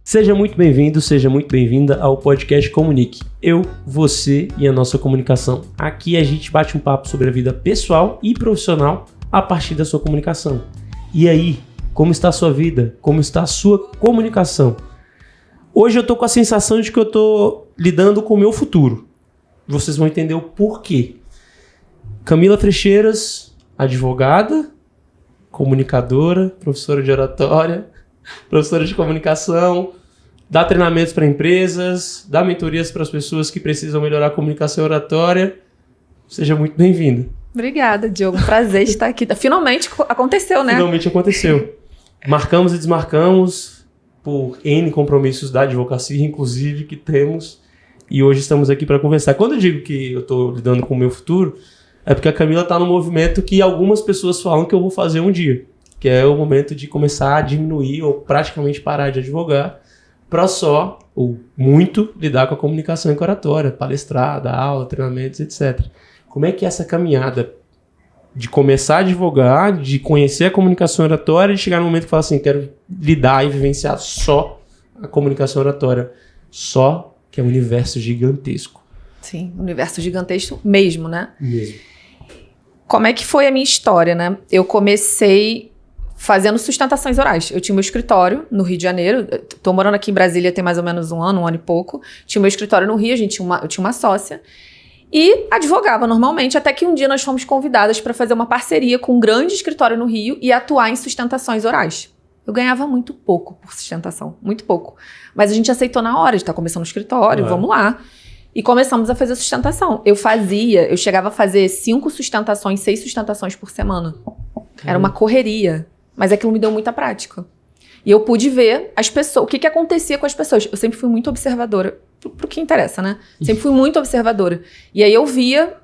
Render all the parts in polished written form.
Seja muito bem-vindo, seja muito bem-vinda ao podcast Comunique. Eu, você e a nossa comunicação. Aqui a gente bate um papo sobre a vida pessoal e profissional a partir da sua comunicação. E aí, como está a sua vida? Como está a sua comunicação? Hoje eu tô com a sensação de que eu tô lidando com o meu futuro. Vocês vão entender o porquê. Camila Frecheiras, advogada, comunicadora, professora de oratória, professora de comunicação, dá treinamentos para empresas, dá mentorias para as pessoas que precisam melhorar a comunicação e oratória. Seja muito bem-vinda. Obrigada, Diogo. Um prazer estar aqui. Finalmente aconteceu, né? Finalmente aconteceu. Marcamos e desmarcamos por N compromissos da advocacia, inclusive, que temos. E hoje estamos aqui para conversar. Quando eu digo que eu estou lidando com o meu futuro, é porque a Camila está no movimento que algumas pessoas falam que eu vou fazer um dia. Que é o momento de começar a diminuir ou praticamente parar de advogar para só, ou muito, lidar com a comunicação e com a oratória, palestrar, dar aula, treinamentos, etc. Como é que é essa caminhada de começar a advogar, de conhecer a comunicação oratória e chegar no momento que fala assim, quero lidar e vivenciar só a comunicação oratória, só que é um universo gigantesco. Sim, um universo gigantesco mesmo, né? Mesmo. Como é que foi a minha história, né? Eu comecei fazendo sustentações orais. Eu tinha meu escritório no Rio de Janeiro. Tô morando aqui em Brasília tem mais ou menos um ano e pouco. Tinha meu escritório no Rio, eu tinha uma sócia. E advogava normalmente, até que um dia nós fomos convidadas para fazer uma parceria com um grande escritório no Rio e atuar em sustentações orais. Eu ganhava muito pouco por sustentação, muito pouco. Mas a gente aceitou na hora, a gente tá começando o escritório, vamos lá. E começamos a fazer sustentação. Eu chegava a fazer 5 sustentações, 6 sustentações por semana. Era uma correria, mas aquilo me deu muita prática. E eu pude ver as pessoas, o que acontecia com as pessoas. Eu sempre fui muito observadora, pro que interessa, né? Sempre fui muito observadora. E aí eu via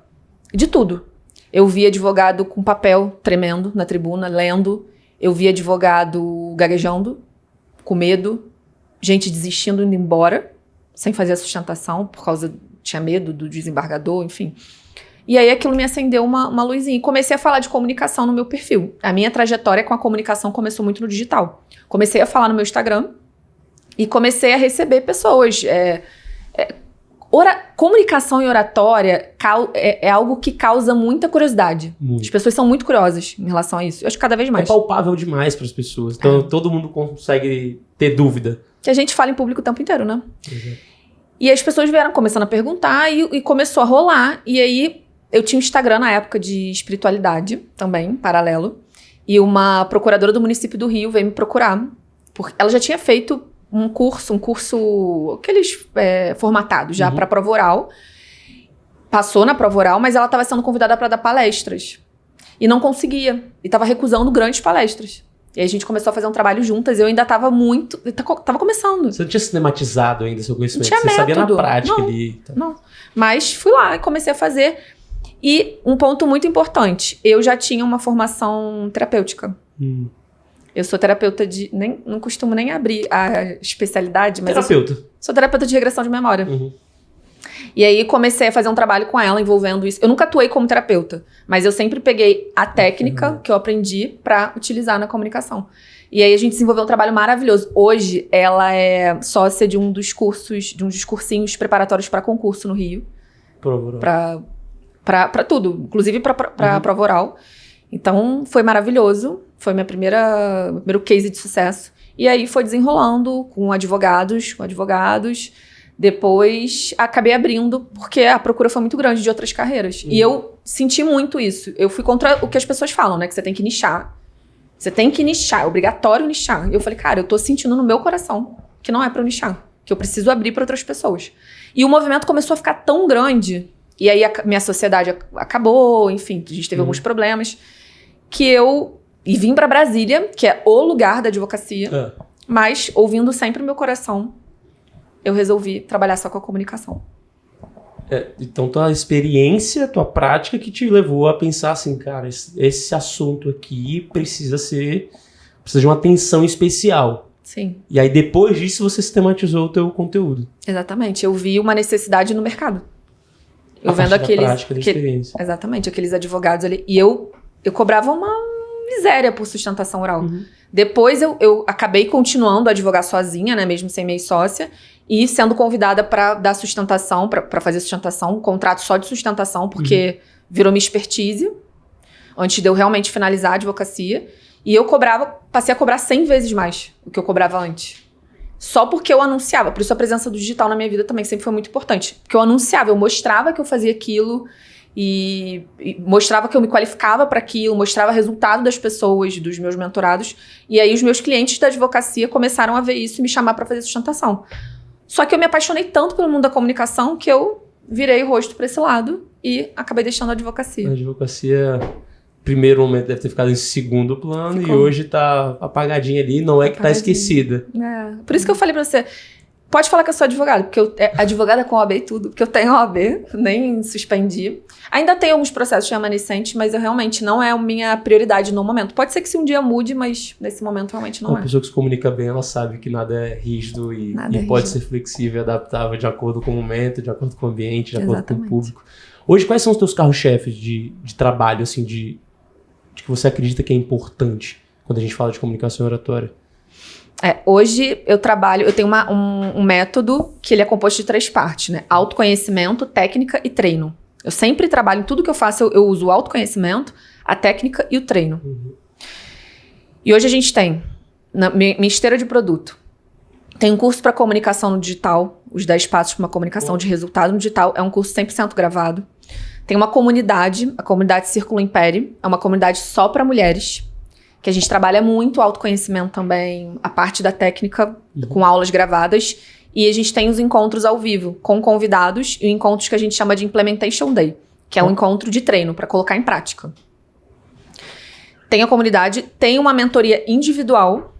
de tudo. Eu via advogado com papel tremendo na tribuna, lendo. Eu via advogado gaguejando, com medo. Gente desistindo, indo embora, sem fazer a sustentação, tinha medo do desembargador, enfim. E aí aquilo me acendeu uma luzinha. E comecei a falar de comunicação no meu perfil. A minha trajetória com a comunicação começou muito no digital. Comecei a falar no meu Instagram e comecei a receber pessoas. Comunicação e oratória é algo que causa muita curiosidade. As pessoas são muito curiosas em relação a isso. Eu acho que cada vez mais. É palpável demais para as pessoas. Então todo mundo consegue ter dúvida. Que a gente fala em público o tempo inteiro, né? Uhum. E as pessoas vieram começando a perguntar e começou a rolar. E aí eu tinha um Instagram na época de espiritualidade também, paralelo. E uma procuradora do município do Rio veio me procurar. Porque ela já tinha feito um curso aqueles formatados já para prova oral. Passou na prova oral, mas ela estava sendo convidada para dar palestras. E não conseguia. E estava recusando grandes palestras. E aí a gente começou a fazer um trabalho juntas. Eu ainda estava tava começando. Você não tinha sistematizado ainda seu conhecimento? Não tinha Você método. sabia na prática não, ali. Tá. Não. Mas fui lá e comecei a fazer. E um ponto muito importante. Eu já tinha uma formação terapêutica. Eu sou terapeuta não costumo nem abrir a especialidade, mas sou terapeuta de regressão de memória. E aí comecei a fazer um trabalho com ela envolvendo isso. Eu nunca atuei como terapeuta, mas eu sempre peguei a técnica que eu aprendi para utilizar na comunicação. E aí a gente desenvolveu um trabalho maravilhoso. Hoje ela é sócia de um dos cursinhos preparatórios para concurso no Rio. Para tudo, inclusive para prova oral. Então foi maravilhoso. Foi meu primeiro case de sucesso. E aí foi desenrolando com advogados. Depois acabei abrindo, porque a procura foi muito grande de outras carreiras. E eu senti muito isso. Eu fui contra o que as pessoas falam, né? Que você tem que nichar. Você tem que nichar, é obrigatório nichar. E eu falei, cara, eu tô sentindo no meu coração que não é pra eu nichar. Que eu preciso abrir pra outras pessoas. E o movimento começou a ficar tão grande. E aí a minha sociedade acabou, enfim, a gente teve alguns problemas. Que eu vim pra Brasília, que é o lugar da advocacia. Mas, ouvindo sempre o meu coração, eu resolvi trabalhar só com a comunicação. Então, tua experiência, tua prática que te levou a pensar assim, cara, esse assunto aqui precisa de uma atenção especial. Sim. E aí, depois disso, você sistematizou o teu conteúdo. Exatamente. Eu vi uma necessidade no mercado. Eu vendo aqueles... prática da experiência. Exatamente. Aqueles advogados ali. E eu cobrava uma miséria por sustentação oral. Depois eu acabei continuando a advogar sozinha, né, mesmo sem meio sócia, e sendo convidada para dar sustentação, para fazer sustentação, um contrato só de sustentação, porque virou minha expertise, antes de eu realmente finalizar a advocacia. E eu passei a cobrar 100 vezes mais do que eu cobrava antes. Só porque eu anunciava. Por isso a presença do digital na minha vida também sempre foi muito importante. Porque eu anunciava, eu mostrava que eu fazia aquilo e mostrava que eu me qualificava para aquilo, mostrava resultado das pessoas, dos meus mentorados. E aí os meus clientes da advocacia começaram a ver isso e me chamar para fazer sustentação. Só que eu me apaixonei tanto pelo mundo da comunicação que eu virei o rosto para esse lado e acabei deixando a advocacia. A advocacia, primeiro momento, deve ter ficado em segundo plano. E hoje tá apagadinha ali, não é que tá esquecida. Por isso que eu falei pra você, pode falar que eu sou advogada, porque eu advogada com OAB e tudo, porque eu tenho OAB, nem suspendi. Ainda tenho alguns processos remanescentes, mas eu realmente não é a minha prioridade no momento. Pode ser que se um dia mude, mas nesse momento realmente não é. Uma pessoa que se comunica bem, ela sabe que nada é rígido e pode ser flexível e adaptável de acordo com o momento, de acordo com o ambiente, de acordo com o público. Hoje, quais são os teus carros-chefes de trabalho, assim, de que você acredita que é importante quando a gente fala de comunicação oratória? Hoje eu tenho um método que ele é composto de 3 partes, né? Autoconhecimento, técnica e treino. Eu sempre trabalho, em tudo que eu faço, eu uso o autoconhecimento, a técnica e o treino. E hoje a gente tem, na minha esteira de produto, tem um curso para comunicação no digital, os 10 passos para uma comunicação de resultado no digital, é um curso 100% gravado. Tem uma comunidade, a comunidade Círculo Império, é uma comunidade só para mulheres, que a gente trabalha muito autoconhecimento também, a parte da técnica, com aulas gravadas, e a gente tem os encontros ao vivo, com convidados, e encontros que a gente chama de Implementation Day, que é um encontro de treino, para colocar em prática. Tem a comunidade, tem uma mentoria individual,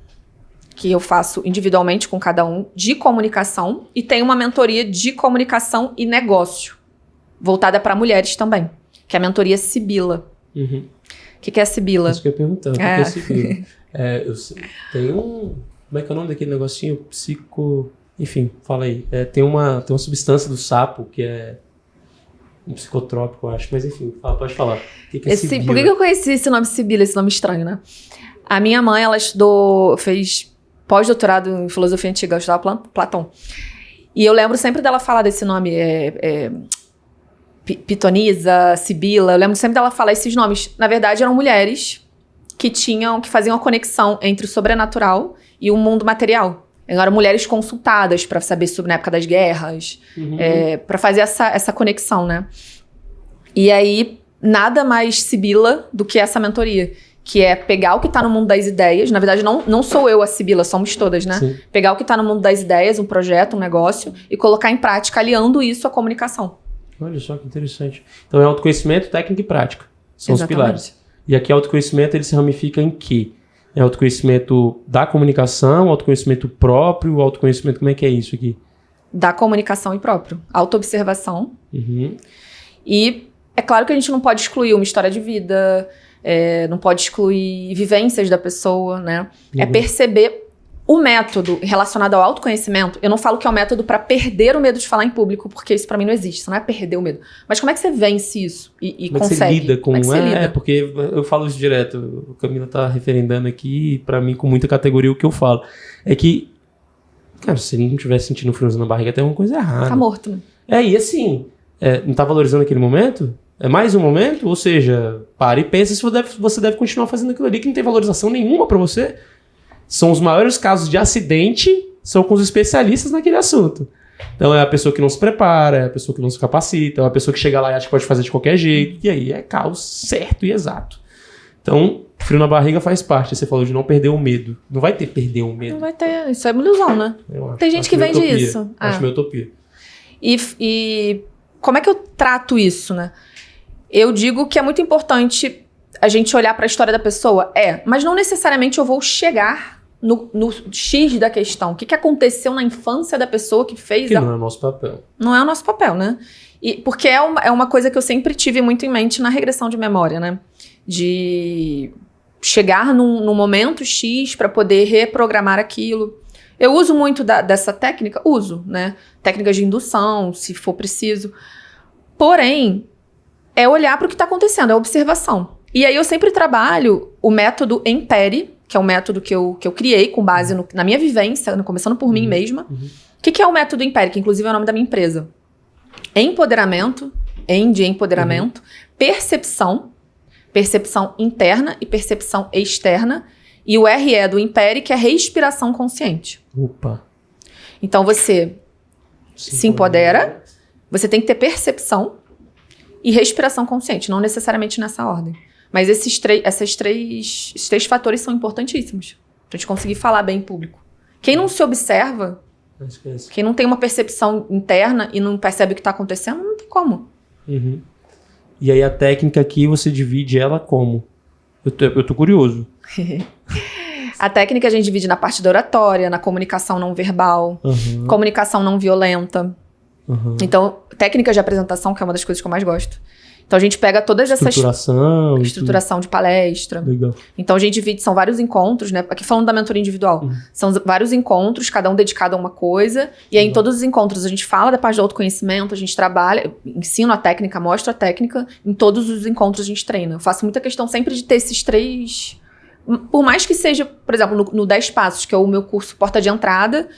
que eu faço individualmente com cada um, de comunicação, e tem uma mentoria de comunicação e negócio, voltada para mulheres também, que é a mentoria Sibila. O que é a Sibila? Isso que eu ia perguntar, o que é a Sibila? Tem como é que é o nome daquele negocinho? Enfim, fala aí. Tem uma substância do sapo que é um psicotrópico, eu acho. Mas enfim, pode falar. O que é Sibila? Por que eu conheci esse nome Sibila, esse nome estranho, né? A minha mãe, ela fez pós-doutorado em filosofia antiga, eu estudava Platão. E eu lembro sempre dela falar desse nome, Pitonisa, Sibila, eu lembro sempre dela falar esses nomes. Na verdade, eram mulheres que faziam a conexão entre o sobrenatural e o mundo material. Eram mulheres consultadas para saber sobre na época das guerras, para fazer essa conexão, né? E aí, nada mais Sibila do que essa mentoria, que é pegar o que está no mundo das ideias. Na verdade, não sou eu a Sibila, somos todas, né? Sim. Pegar o que está no mundo das ideias, um projeto, um negócio, e colocar em prática, aliando isso à comunicação. Olha só que interessante. Então é autoconhecimento, técnica e prática. São os pilares. E aqui autoconhecimento, ele se ramifica em quê? É autoconhecimento da comunicação, autoconhecimento próprio, autoconhecimento... Como é que é isso aqui? Da comunicação e próprio. Autoobservação. E é claro que a gente não pode excluir uma história de vida, não pode excluir vivências da pessoa, né? É perceber o método relacionado ao autoconhecimento. Eu não falo que é um método para perder o medo de falar em público, porque isso para mim não existe. Isso não é perder o medo. Mas como é que você vence isso e como consegue? Como é que você lida com... Como é que você lida? Porque eu falo isso direto. O Camila tá referendando aqui, para mim, com muita categoria, o que eu falo. É que, cara, se ele não estiver sentindo frio na barriga, tem alguma coisa errada. Tá morto, né? E assim, não tá valorizando aquele momento? É mais um momento? Ou seja, para e pensa se você deve continuar fazendo aquilo ali que não tem valorização nenhuma para você. São os maiores casos de acidente, são com os especialistas naquele assunto. Então é a pessoa que não se prepara, é a pessoa que não se capacita, é a pessoa que chega lá e acha que pode fazer de qualquer jeito. E aí é caos certo e exato. Então, frio na barriga faz parte. Você falou de não perder o medo. Não vai ter perder o medo. Não vai ter. Isso é uma ilusão, né? Tem gente que vende isso. Acho minha utopia. E como é que eu trato isso, né? Eu digo que é muito importante a gente olhar para a história da pessoa. Mas não necessariamente eu vou chegar no X da questão. O que aconteceu na infância da pessoa que fez... Que não é o nosso papel. Não é o nosso papel, né? Porque é uma coisa que eu sempre tive muito em mente na regressão de memória, né? De chegar num momento X para poder reprogramar aquilo. Eu uso muito dessa técnica? Uso, né? Técnicas de indução, se for preciso. Porém, é olhar para o que está acontecendo, é observação. E aí eu sempre trabalho o método Empere, que é um método que eu criei com base na minha vivência, começando por mim mesma. O que é o método Império? Que inclusive é o nome da minha empresa. Empoderamento, de empoderamento, percepção interna e percepção externa, e o RE do Império, que é respiração consciente. Opa. Então você se empodera, você tem que ter percepção e respiração consciente, não necessariamente nessa ordem. Mas esses três fatores são importantíssimos pra gente conseguir falar bem em público. Quem não se observa, quem não tem uma percepção interna e não percebe o que está acontecendo, não tem como. Uhum. E aí a técnica aqui, você divide ela como? Eu tô curioso. A técnica a gente divide na parte da oratória, na comunicação não verbal, comunicação não violenta. Então, técnica de apresentação, que é uma das coisas que eu mais gosto. Então, a gente pega todas essas... Estruturação de palestra. Legal. Então, a gente divide, são vários encontros, né? Aqui falando da mentoria individual. São vários encontros, cada um dedicado a uma coisa. E aí, em todos os encontros, a gente fala da parte do autoconhecimento, a gente trabalha, ensino a técnica, mostro a técnica. Em todos os encontros, a gente treina. Eu faço muita questão sempre de ter esses três... Por mais que seja, por exemplo, no 10 Passos, que é o meu curso Porta de Entrada,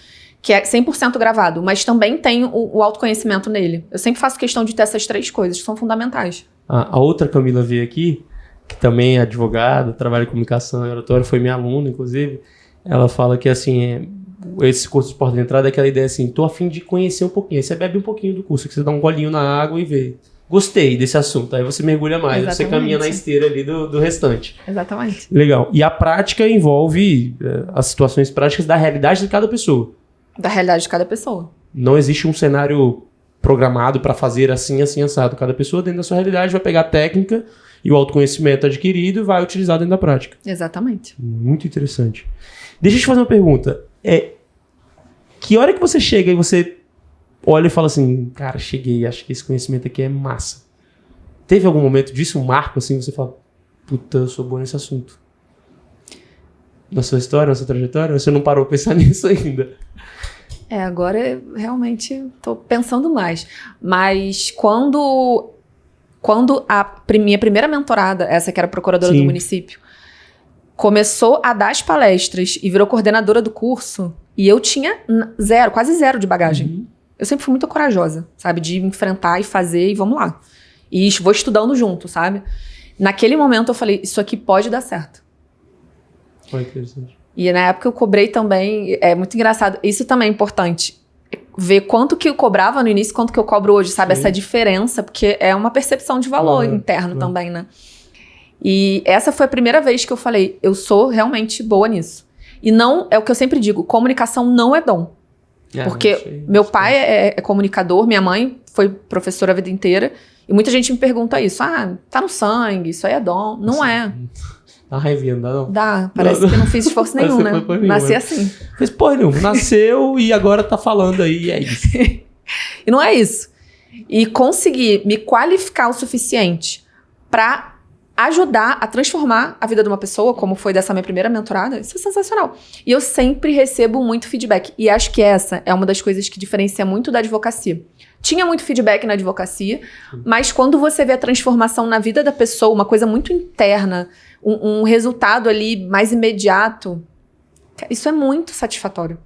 que é 100% gravado, mas também tem o autoconhecimento nele. Eu sempre faço questão de ter essas três coisas, que são fundamentais. A outra Camila veio aqui, que também é advogada, trabalha em comunicação e oratória, foi minha aluna, inclusive. Ela fala que, assim, esse curso de Porta de Entrada é aquela ideia assim, tô a fim de conhecer um pouquinho. Aí você bebe um pouquinho do curso, que você dá um golinho na água e vê. Gostei desse assunto. Aí você mergulha mais, exatamente. Você caminha na esteira ali do restante. Exatamente. Legal. E a prática envolve as situações práticas da realidade de cada pessoa. Da realidade de cada pessoa. Não existe um cenário programado para fazer assim, assim, assado. Cada pessoa, dentro da sua realidade, vai pegar a técnica e o autoconhecimento adquirido e vai utilizar dentro da prática. Exatamente. Muito interessante. Deixa eu te fazer uma pergunta. Que hora que você chega e você olha e fala assim, cara, cheguei, acho que esse conhecimento aqui é massa. Teve algum momento disso, um marco, assim, você fala, puta, eu sou bom nesse assunto? Na sua história, na sua trajetória? Você não parou pra pensar nisso ainda? Agora eu realmente tô pensando mais. Mas quando a minha primeira mentorada, essa que era procuradora do município, começou a dar as palestras e virou coordenadora do curso, e eu tinha quase zero de bagagem. Eu sempre fui muito corajosa, sabe? De enfrentar e fazer e vamos lá. E vou estudando junto, sabe? Naquele momento eu falei, isso aqui pode dar certo. Foi interessante. E na época eu cobrei também, é muito engraçado, isso também é importante, ver quanto que eu cobrava no início, quanto que eu cobro hoje, sabe? Sim. Essa diferença, porque é uma percepção de valor interno também, né? E essa foi a primeira vez que eu falei, eu sou realmente boa nisso. E não, é o que eu sempre digo, comunicação não é dom. Porque meu pai é comunicador, minha mãe foi professora a vida inteira, e muita gente me pergunta isso, tá no sangue, isso aí é dom. Não é. Dá raivinha, não dá não? Dá, parece que não fiz esforço nenhum, né? Nasci assim. Fez porra nenhuma, nasceu e agora tá falando aí, é isso. E não é isso. E conseguir me qualificar o suficiente pra ajudar a transformar a vida de uma pessoa, como foi dessa minha primeira mentorada, isso é sensacional. E eu sempre recebo muito feedback. E acho que essa é uma das coisas que diferencia muito da advocacia. Tinha muito feedback na advocacia, mas quando você vê a transformação na vida da pessoa, uma coisa muito interna, um resultado ali mais imediato, isso é muito satisfatório.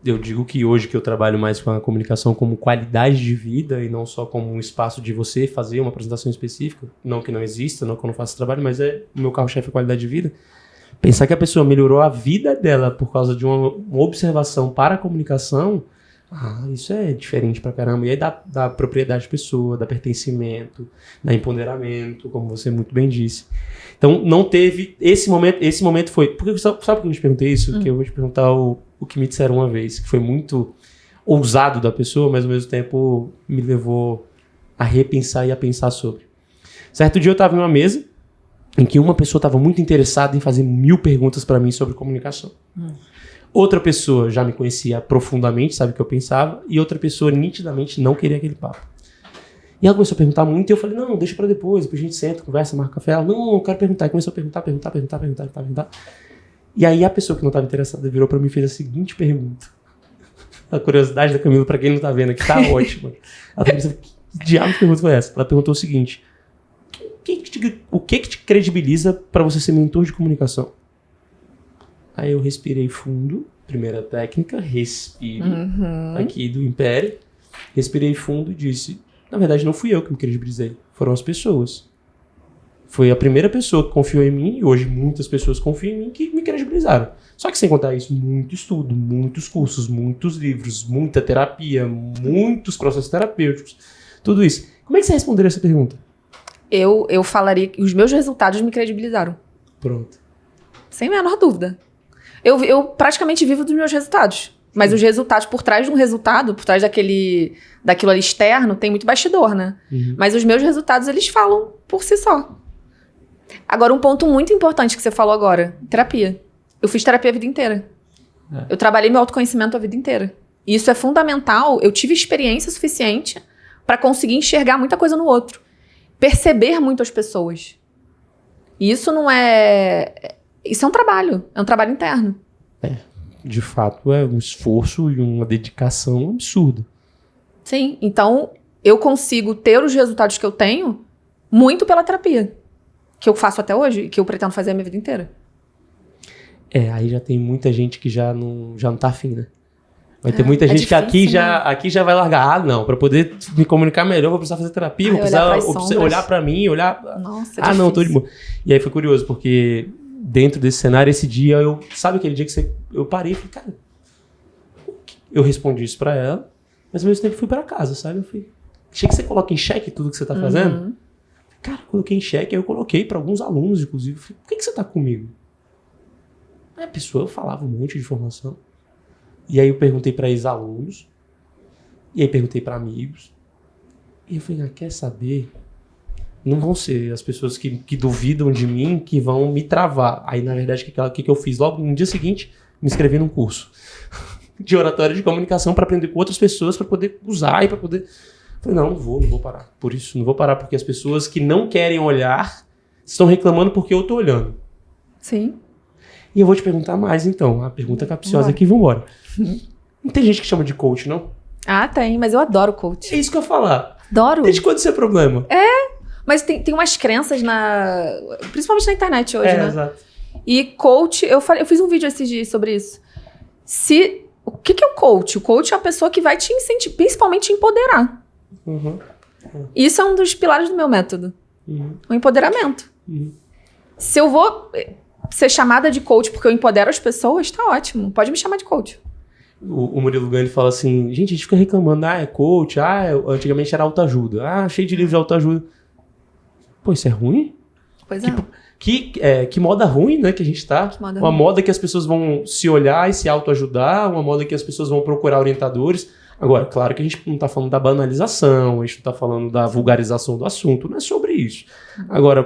Eu digo que hoje que eu trabalho mais com a comunicação como qualidade de vida e não só como um espaço de você fazer uma apresentação específica, não que não exista, não que eu não faça trabalho, mas o meu carro-chefe é qualidade de vida. Pensar que a pessoa melhorou a vida dela por causa de uma observação para a comunicação, isso é diferente pra caramba. E aí dá propriedade de pessoa, dá pertencimento, dá empoderamento, como você muito bem disse. Então, não teve... Esse momento foi... Sabe por que eu te perguntei isso? Que eu vou te perguntar o que me disseram uma vez, que foi muito ousado da pessoa, mas ao mesmo tempo me levou a repensar e a pensar sobre. Certo dia eu estava em uma mesa em que uma pessoa estava muito interessada em fazer 1000 perguntas para mim sobre comunicação. Outra pessoa já me conhecia profundamente, sabe o que eu pensava, e outra pessoa nitidamente não queria aquele papo. E ela começou a perguntar muito, e eu falei, não, deixa pra depois a gente senta, conversa, marca café. Ela, não, eu quero perguntar. E começou a perguntar. E aí a pessoa que não estava interessada virou pra mim e fez a seguinte pergunta. A curiosidade da Camila, pra quem não tá vendo aqui, tá ótima. Ela tá pensando, que diabo de pergunta foi essa? Ela perguntou o seguinte, o que te credibiliza pra você ser mentor de comunicação? Aí eu respirei fundo, primeira técnica, respire, aqui do Império. Respirei fundo e disse, na verdade não fui eu que me credibilizei, foram as pessoas. Foi a primeira pessoa que confiou em mim, e hoje muitas pessoas confiam em mim, que me credibilizaram. Só que sem contar isso, muito estudo, muitos cursos, muitos livros, muita terapia, muitos processos terapêuticos, tudo isso. Como é que você responderia essa pergunta? Eu falaria que os meus resultados me credibilizaram. Pronto. Sem a menor dúvida. Eu praticamente vivo dos meus resultados. Mas os resultados, por trás de um resultado, por trás daquilo ali externo, tem muito bastidor, né? Mas os meus resultados, eles falam por si só. Agora, um ponto muito importante que você falou agora, terapia. Eu fiz terapia a vida inteira. Eu trabalhei meu autoconhecimento a vida inteira. E isso é fundamental. Eu tive experiência suficiente para conseguir enxergar muita coisa no outro. Perceber muito as pessoas. E isso não é... Isso é um trabalho interno. De fato, é um esforço e uma dedicação absurda. Sim, então eu consigo ter os resultados que eu tenho muito pela terapia. Que eu faço até hoje e que eu pretendo fazer a minha vida inteira. Aí já tem muita gente que já não tá afim, né? Vai ter muita gente difícil, que né? aqui já vai largar. Não, pra poder me comunicar melhor, eu vou precisar fazer terapia, vou precisar olhar pra mim, olhar... Nossa, não, tô de boa. E aí foi curioso, porque dentro desse cenário, esse dia, sabe aquele dia que eu parei e falei, cara, eu respondi isso pra ela, mas ao mesmo tempo fui pra casa, sabe? Achei que você coloca em xeque tudo que você tá fazendo. Cara, coloquei em xeque, aí eu coloquei pra alguns alunos, inclusive, falei, por que você tá comigo? Aí a pessoa falava um monte de informação. E aí eu perguntei para ex-alunos, e aí perguntei para amigos, e eu falei, quer saber? Não vão ser as pessoas que duvidam de mim que vão me travar. Aí, na verdade, o que eu fiz? Logo no dia seguinte, me inscrevi num curso de oratória de comunicação para aprender com outras pessoas, para poder usar e para poder... Falei, não vou parar. Por isso, não vou parar, porque as pessoas que não querem olhar estão reclamando porque eu tô olhando. Sim. E eu vou te perguntar mais, então. A pergunta capciosa aqui, vambora. Não tem gente que chama de coach, não? Tem, mas eu adoro coach. É isso que eu ia falar. Adoro. Desde quando isso é problema? Mas tem umas crenças principalmente na internet hoje, né? Exato. E coach, eu fiz um vídeo esses dias sobre isso. O que é o coach? O coach é a pessoa que vai te incentivar, principalmente te empoderar. Isso é um dos pilares do meu método. O empoderamento. Se eu vou ser chamada de coach porque eu empodero as pessoas, tá ótimo. Pode me chamar de coach. O Murilo Gun, ele fala assim, gente, a gente fica reclamando, é coach, antigamente era autoajuda, cheio de livros de autoajuda. Pô, isso é ruim? Pois é. Que moda ruim, né, que a gente tá. Uma moda que as pessoas vão se olhar e se autoajudar, uma moda que as pessoas vão procurar orientadores. Agora, claro que a gente não tá falando da banalização, a gente não tá falando da vulgarização do assunto, não é sobre isso. Agora,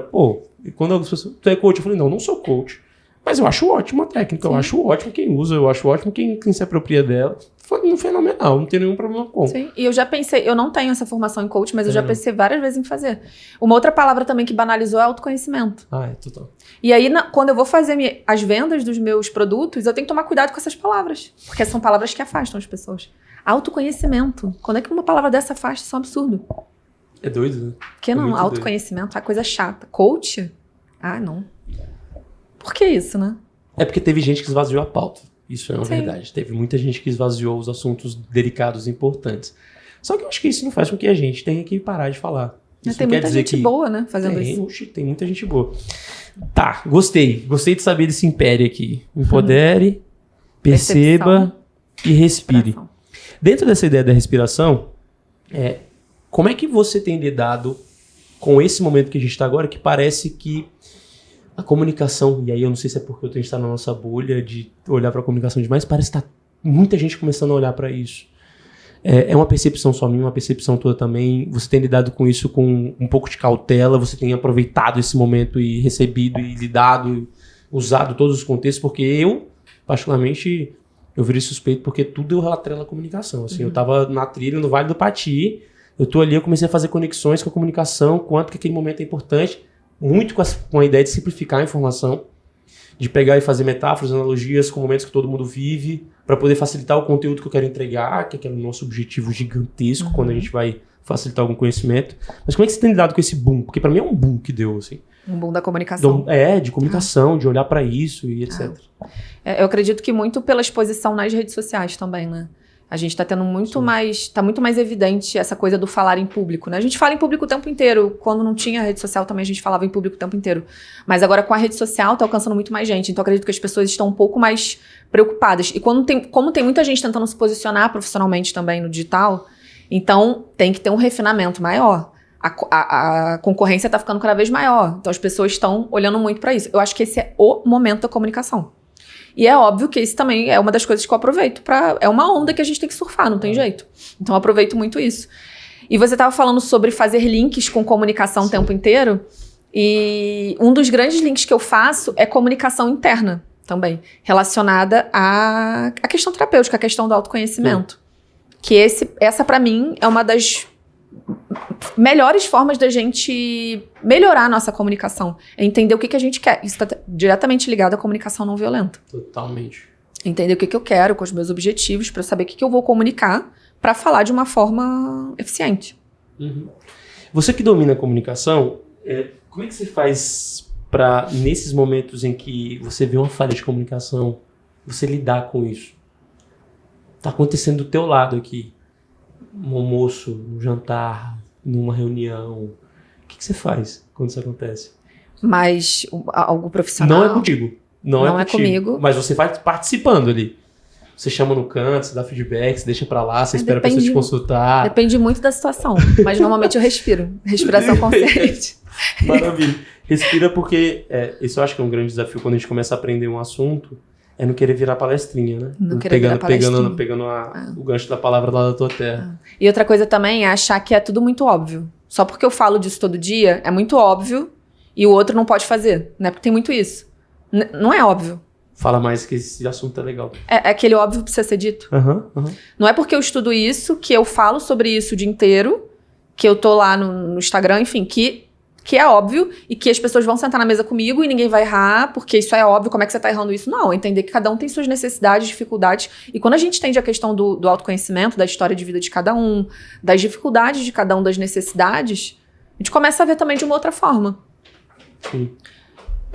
quando as pessoas... Tu é coach? Eu falei, não sou coach. Mas eu acho ótima a técnica, eu acho ótimo quem usa, eu acho ótimo quem se apropria dela. Foi fenomenal, não tem nenhum problema com. Sim, e eu já pensei, eu não tenho essa formação em coach, mas eu já pensei várias vezes em fazer. Uma outra palavra também que banalizou é autoconhecimento. Total. E aí, quando eu vou fazer as vendas dos meus produtos, eu tenho que tomar cuidado com essas palavras. Porque são palavras que afastam as pessoas. Autoconhecimento. Quando é que uma palavra dessa afasta? Isso é um absurdo. É doido, né? Por que não? Autoconhecimento é coisa chata. Coach? Não. Por que isso, né? É porque teve gente que esvaziou a pauta. Isso é uma verdade. Teve muita gente que esvaziou os assuntos delicados e importantes. Só que eu acho que isso não faz com que a gente tenha que parar de falar. Isso tem muita gente boa, né? Fazendo isso. Tem muita gente boa. Tá, gostei. Gostei de saber desse império aqui. Empodere, perceba e respire. Dentro dessa ideia da respiração, como é que você tem lidado com esse momento que a gente está agora, que parece que a comunicação, e aí eu não sei se é porque a gente está na nossa bolha de olhar para a comunicação demais, parece que tá muita gente começando a olhar para isso. É uma percepção só minha, uma percepção toda também. Você tem lidado com isso com um pouco de cautela, você tem aproveitado esse momento e recebido e lidado, usado todos os contextos, porque eu, particularmente, eu virei suspeito porque tudo eu atrelo à comunicação. Assim, eu estava na trilha, no Vale do Pati, eu tô ali, eu comecei a fazer conexões com a comunicação, quanto que aquele momento é importante, muito com a ideia de simplificar a informação, de pegar e fazer metáforas, analogias com momentos que todo mundo vive, para poder facilitar o conteúdo que eu quero entregar, que é o nosso objetivo gigantesco quando a gente vai facilitar algum conhecimento. Mas como é que você tem lidado com esse boom? Porque pra mim é um boom que deu, assim. Um boom da comunicação. De comunicação, de olhar pra isso e etc. Eu acredito que muito pela exposição nas redes sociais também, né? A gente tá tendo muito mais... Tá muito mais evidente essa coisa do falar em público, né? A gente fala em público o tempo inteiro. Quando não tinha rede social também a gente falava em público o tempo inteiro. Mas agora com a rede social tá alcançando muito mais gente. Então acredito que as pessoas estão um pouco mais preocupadas. E como tem muita gente tentando se posicionar profissionalmente também no digital, então tem que ter um refinamento maior. A concorrência tá ficando cada vez maior. Então as pessoas estão olhando muito para isso. Eu acho que esse é o momento da comunicação. E é óbvio que isso também é uma das coisas que eu aproveito é uma onda que a gente tem que surfar, não tem jeito. Então eu aproveito muito isso. E você estava falando sobre fazer links com comunicação o tempo inteiro. E um dos grandes links que eu faço é comunicação interna também, relacionada à questão terapêutica, à questão do autoconhecimento. Que essa para mim é uma das melhores formas da gente melhorar a nossa comunicação. É entender o que a gente quer. Isso está diretamente ligado à comunicação não violenta. Totalmente. Entender o que eu quero com os meus objetivos, para eu saber o que eu vou comunicar para falar de uma forma eficiente. Uhum. Você que domina a comunicação, como é que você faz para, nesses momentos em que você vê uma falha de comunicação, você lidar com isso? Tá acontecendo do teu lado aqui. Um almoço, um jantar, numa reunião. O que você faz quando isso acontece? Mas algo profissional... Não é contigo. Não é contigo, comigo. Mas você vai participando ali. Você chama no canto, você dá feedback, você deixa pra lá, você espera a pessoa te consultar. Depende muito da situação. Mas normalmente eu respiro. Respiração consciente. Maravilha. Respira porque... isso eu acho que é um grande desafio quando a gente começa a aprender um assunto. É não querer virar palestrinha, né? Não querer virar palestrinha. Pegando o gancho da palavra lá da tua terra. E outra coisa também é achar que é tudo muito óbvio. Só porque eu falo disso todo dia, é muito óbvio e o outro não pode fazer, né? Porque tem muito isso. Não é óbvio. Fala mais que esse assunto é legal. É aquele óbvio que precisa ser dito. Não é porque eu estudo isso, que eu falo sobre isso o dia inteiro, que eu tô lá no Instagram, enfim, que é óbvio e que as pessoas vão sentar na mesa comigo e ninguém vai errar, porque isso é óbvio, como é que você tá errando isso? Não, entender que cada um tem suas necessidades, dificuldades, e quando a gente entende a questão do autoconhecimento, da história de vida de cada um, das dificuldades de cada um, das necessidades, a gente começa a ver também de uma outra forma. Sim.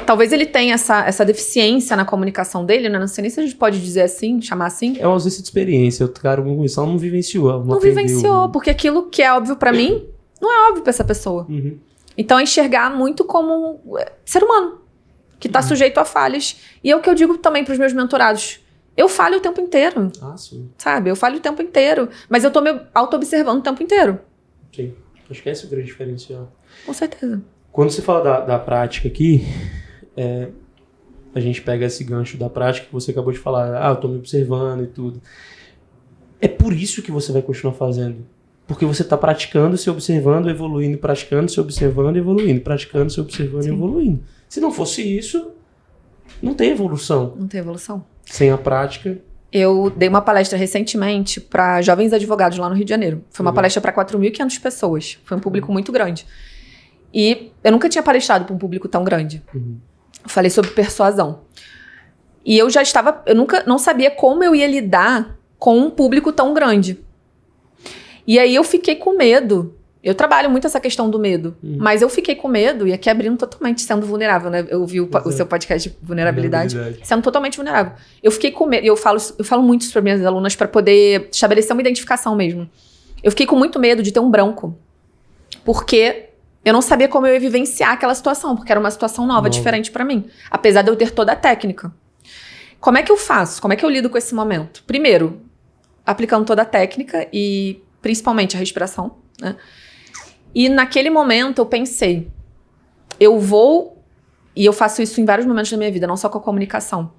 Talvez ele tenha essa deficiência na comunicação dele, né? Não sei nem se a gente pode dizer assim, chamar assim. É uma ausência de experiência, o cara com isso, ela não vivenciou. Ela não vivenciou, porque aquilo que é óbvio pra mim, não é óbvio pra essa pessoa. Uhum. Então, enxergar muito como ser humano, que está sujeito a falhas. E é o que eu digo também para os meus mentorados. Eu falho o tempo inteiro. Sim. Sabe? Eu falho o tempo inteiro. Mas eu estou me auto-observando o tempo inteiro. Sim. Acho que esse é o grande diferencial. Com certeza. Quando você fala da prática aqui, a gente pega esse gancho da prática que você acabou de falar. Eu estou me observando e tudo. É por isso que você vai continuar fazendo. Porque você está praticando, se observando, evoluindo, praticando, se observando, evoluindo, praticando, se observando e evoluindo. Se não fosse isso, não tem evolução. Não tem evolução. Sem a prática. Eu dei uma palestra recentemente para jovens advogados lá no Rio de Janeiro. Foi uma palestra para 4.500 pessoas. Foi um público muito grande. E eu nunca tinha palestrado para um público tão grande. Falei sobre persuasão. E eu não sabia como eu ia lidar com um público tão grande. E aí eu fiquei com medo. Eu trabalho muito essa questão do medo. Mas eu fiquei com medo, e aqui abrindo totalmente, sendo vulnerável, né? Eu vi o seu podcast de vulnerabilidade. Sendo totalmente vulnerável. Eu fiquei com medo. E eu falo muito isso para minhas alunas para poder estabelecer uma identificação mesmo. Eu fiquei com muito medo de ter um branco. Porque eu não sabia como eu ia vivenciar aquela situação. Porque era uma situação nova, diferente para mim. Apesar de eu ter toda a técnica. Como é que eu faço? Como é que eu lido com esse momento? Primeiro, aplicando toda a técnica e... principalmente a respiração, né? E naquele momento eu pensei, e eu faço isso em vários momentos da minha vida, não só com a comunicação.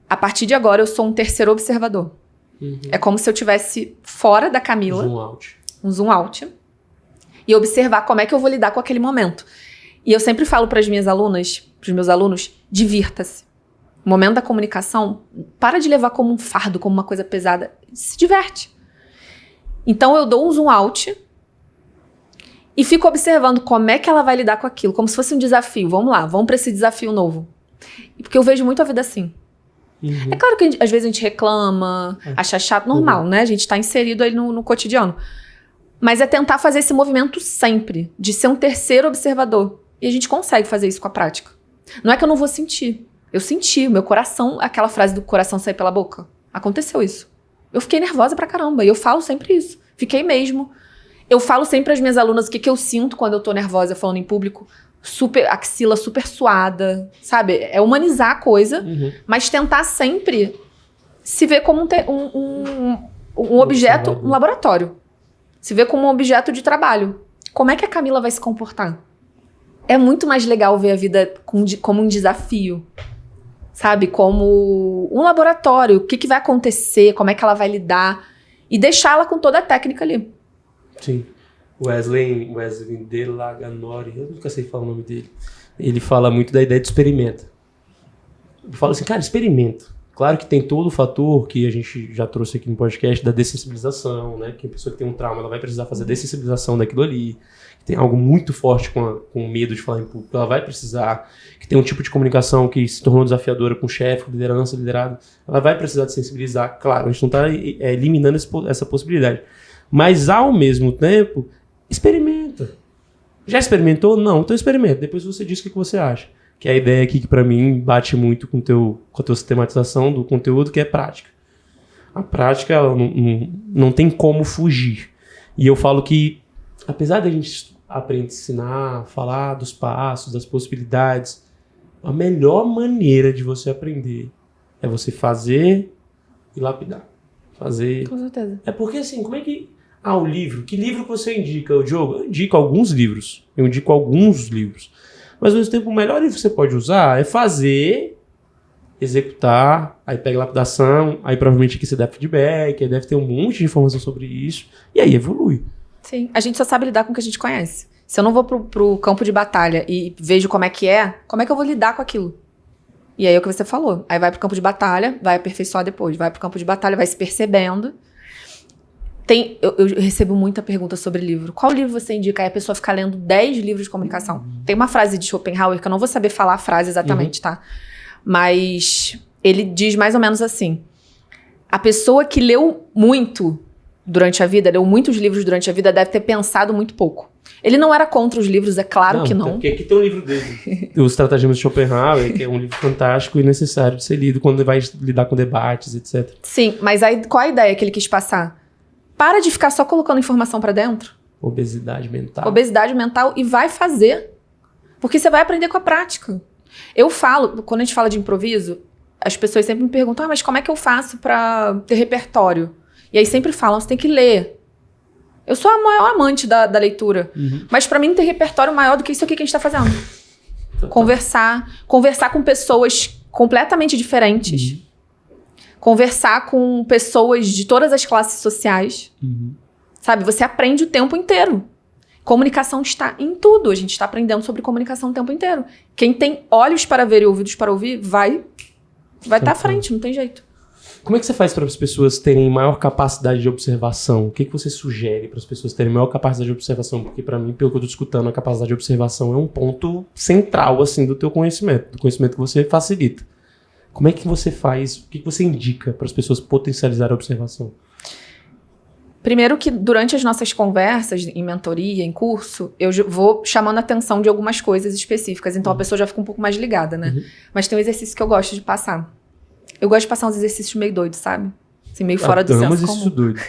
A partir de agora eu sou um terceiro observador. É como se eu estivesse fora da Camila. Um zoom out. E observar como é que eu vou lidar com aquele momento. E eu sempre falo para as minhas alunas, para os meus alunos, divirta-se. O momento da comunicação, para de levar como um fardo, como uma coisa pesada. Se diverte. Então eu dou um zoom out e fico observando como é que ela vai lidar com aquilo, como se fosse um desafio. Vamos lá, vamos para esse desafio novo. Porque eu vejo muito a vida assim. É claro que às vezes a gente reclama, acha chato, normal, né? A gente tá inserido aí no cotidiano. Mas é tentar fazer esse movimento sempre, de ser um terceiro observador. E a gente consegue fazer isso com a prática. Não é que eu não vou sentir. Eu senti, o meu coração, aquela frase do coração sair pela boca. Aconteceu isso. Eu fiquei nervosa pra caramba. E eu falo sempre isso. Fiquei mesmo. Eu falo sempre às minhas alunas o que eu sinto quando eu tô nervosa falando em público. Axila super suada, sabe? É humanizar a coisa, mas tentar sempre se ver como um objeto, um laboratório. Se ver como um objeto de trabalho. Como é que a Camila vai se comportar? É muito mais legal ver a vida como um desafio, sabe? Como um laboratório. O que vai acontecer, como é que ela vai lidar e deixá-la com toda a técnica ali. Sim. Wesley Delaganori, eu nunca sei falar o nome dele. Ele fala muito da ideia de experimento. Ele fala assim, cara, experimenta. Claro que tem todo o fator que a gente já trouxe aqui no podcast da dessensibilização, né? Que a pessoa que tem um trauma, ela vai precisar fazer a dessensibilização daquilo ali. Que tem algo muito forte com medo de falar em público, ela vai precisar. Que tem um tipo de comunicação que se tornou desafiadora com chefe, com liderança, liderado. Ela vai precisar de sensibilizar. Claro, a gente não está eliminando essa possibilidade. Mas, ao mesmo tempo, experimenta. Já experimentou? Não, então experimenta. Depois você diz o que você acha. Que é a ideia aqui que pra mim bate muito com a tua sistematização do conteúdo, que é prática. A prática ela não tem como fugir. E eu falo que, apesar da gente aprender a ensinar, falar dos passos, das possibilidades, a melhor maneira de você aprender é você fazer e lapidar. Fazer. Com certeza. É porque assim, como é que... o livro. Que livro você indica, Diogo? Eu indico alguns livros. Mas, ao mesmo tempo, o melhor livro que você pode usar é fazer, executar, aí pega lapidação, aí provavelmente aqui você dá feedback, aí deve ter um monte de informação sobre isso, e aí evolui. Sim, a gente só sabe lidar com o que a gente conhece. Se eu não vou pro campo de batalha e vejo como é que eu vou lidar com aquilo? E aí é o que você falou. Aí vai pro campo de batalha, vai aperfeiçoar depois. Vai pro campo de batalha, vai se percebendo. Eu recebo muita pergunta sobre livro. Qual livro você indica? Aí a pessoa fica lendo 10 livros de comunicação. Tem uma frase de Schopenhauer, que eu não vou saber falar a frase exatamente, tá? Mas ele diz mais ou menos assim. A pessoa que leu muito durante a vida, leu muitos livros durante a vida, deve ter pensado muito pouco. Ele não era contra os livros, é claro que não. Porque aqui tem um livro dele, Os Tratagemas de Schopenhauer, que é um livro fantástico e necessário de ser lido quando vai lidar com debates, etc. Sim, mas aí qual a ideia que ele quis passar? Para de ficar só colocando informação pra dentro. Obesidade mental. Obesidade mental e vai fazer. Porque você vai aprender com a prática. Eu falo, quando a gente fala de improviso, as pessoas sempre me perguntam, mas como é que eu faço pra ter repertório? E aí sempre falam, você tem que ler. Eu sou a maior amante da leitura. Mas pra mim não tem repertório maior do que isso aqui que a gente tá fazendo. Conversar com pessoas completamente diferentes. Conversar com pessoas de todas as classes sociais. Sabe? Você aprende o tempo inteiro. Comunicação está em tudo. A gente está aprendendo sobre comunicação o tempo inteiro. Quem tem olhos para ver e ouvidos para ouvir, vai estar à frente, não tem jeito. Como é que você faz para as pessoas terem maior capacidade de observação? O que você sugere para as pessoas terem maior capacidade de observação? Porque para mim, pelo que eu estou escutando, a capacidade de observação é um ponto central assim, do teu conhecimento, do conhecimento que você facilita. Como é que você faz, o que você indica para as pessoas potencializarem a observação? Primeiro que durante as nossas conversas, em mentoria, em curso, eu vou chamando a atenção de algumas coisas específicas. Então a pessoa já fica um pouco mais ligada, né? Mas tem um exercício que eu gosto de passar. Eu gosto de passar uns exercícios meio doidos, sabe? Assim, meio fora do senso comum. Doido.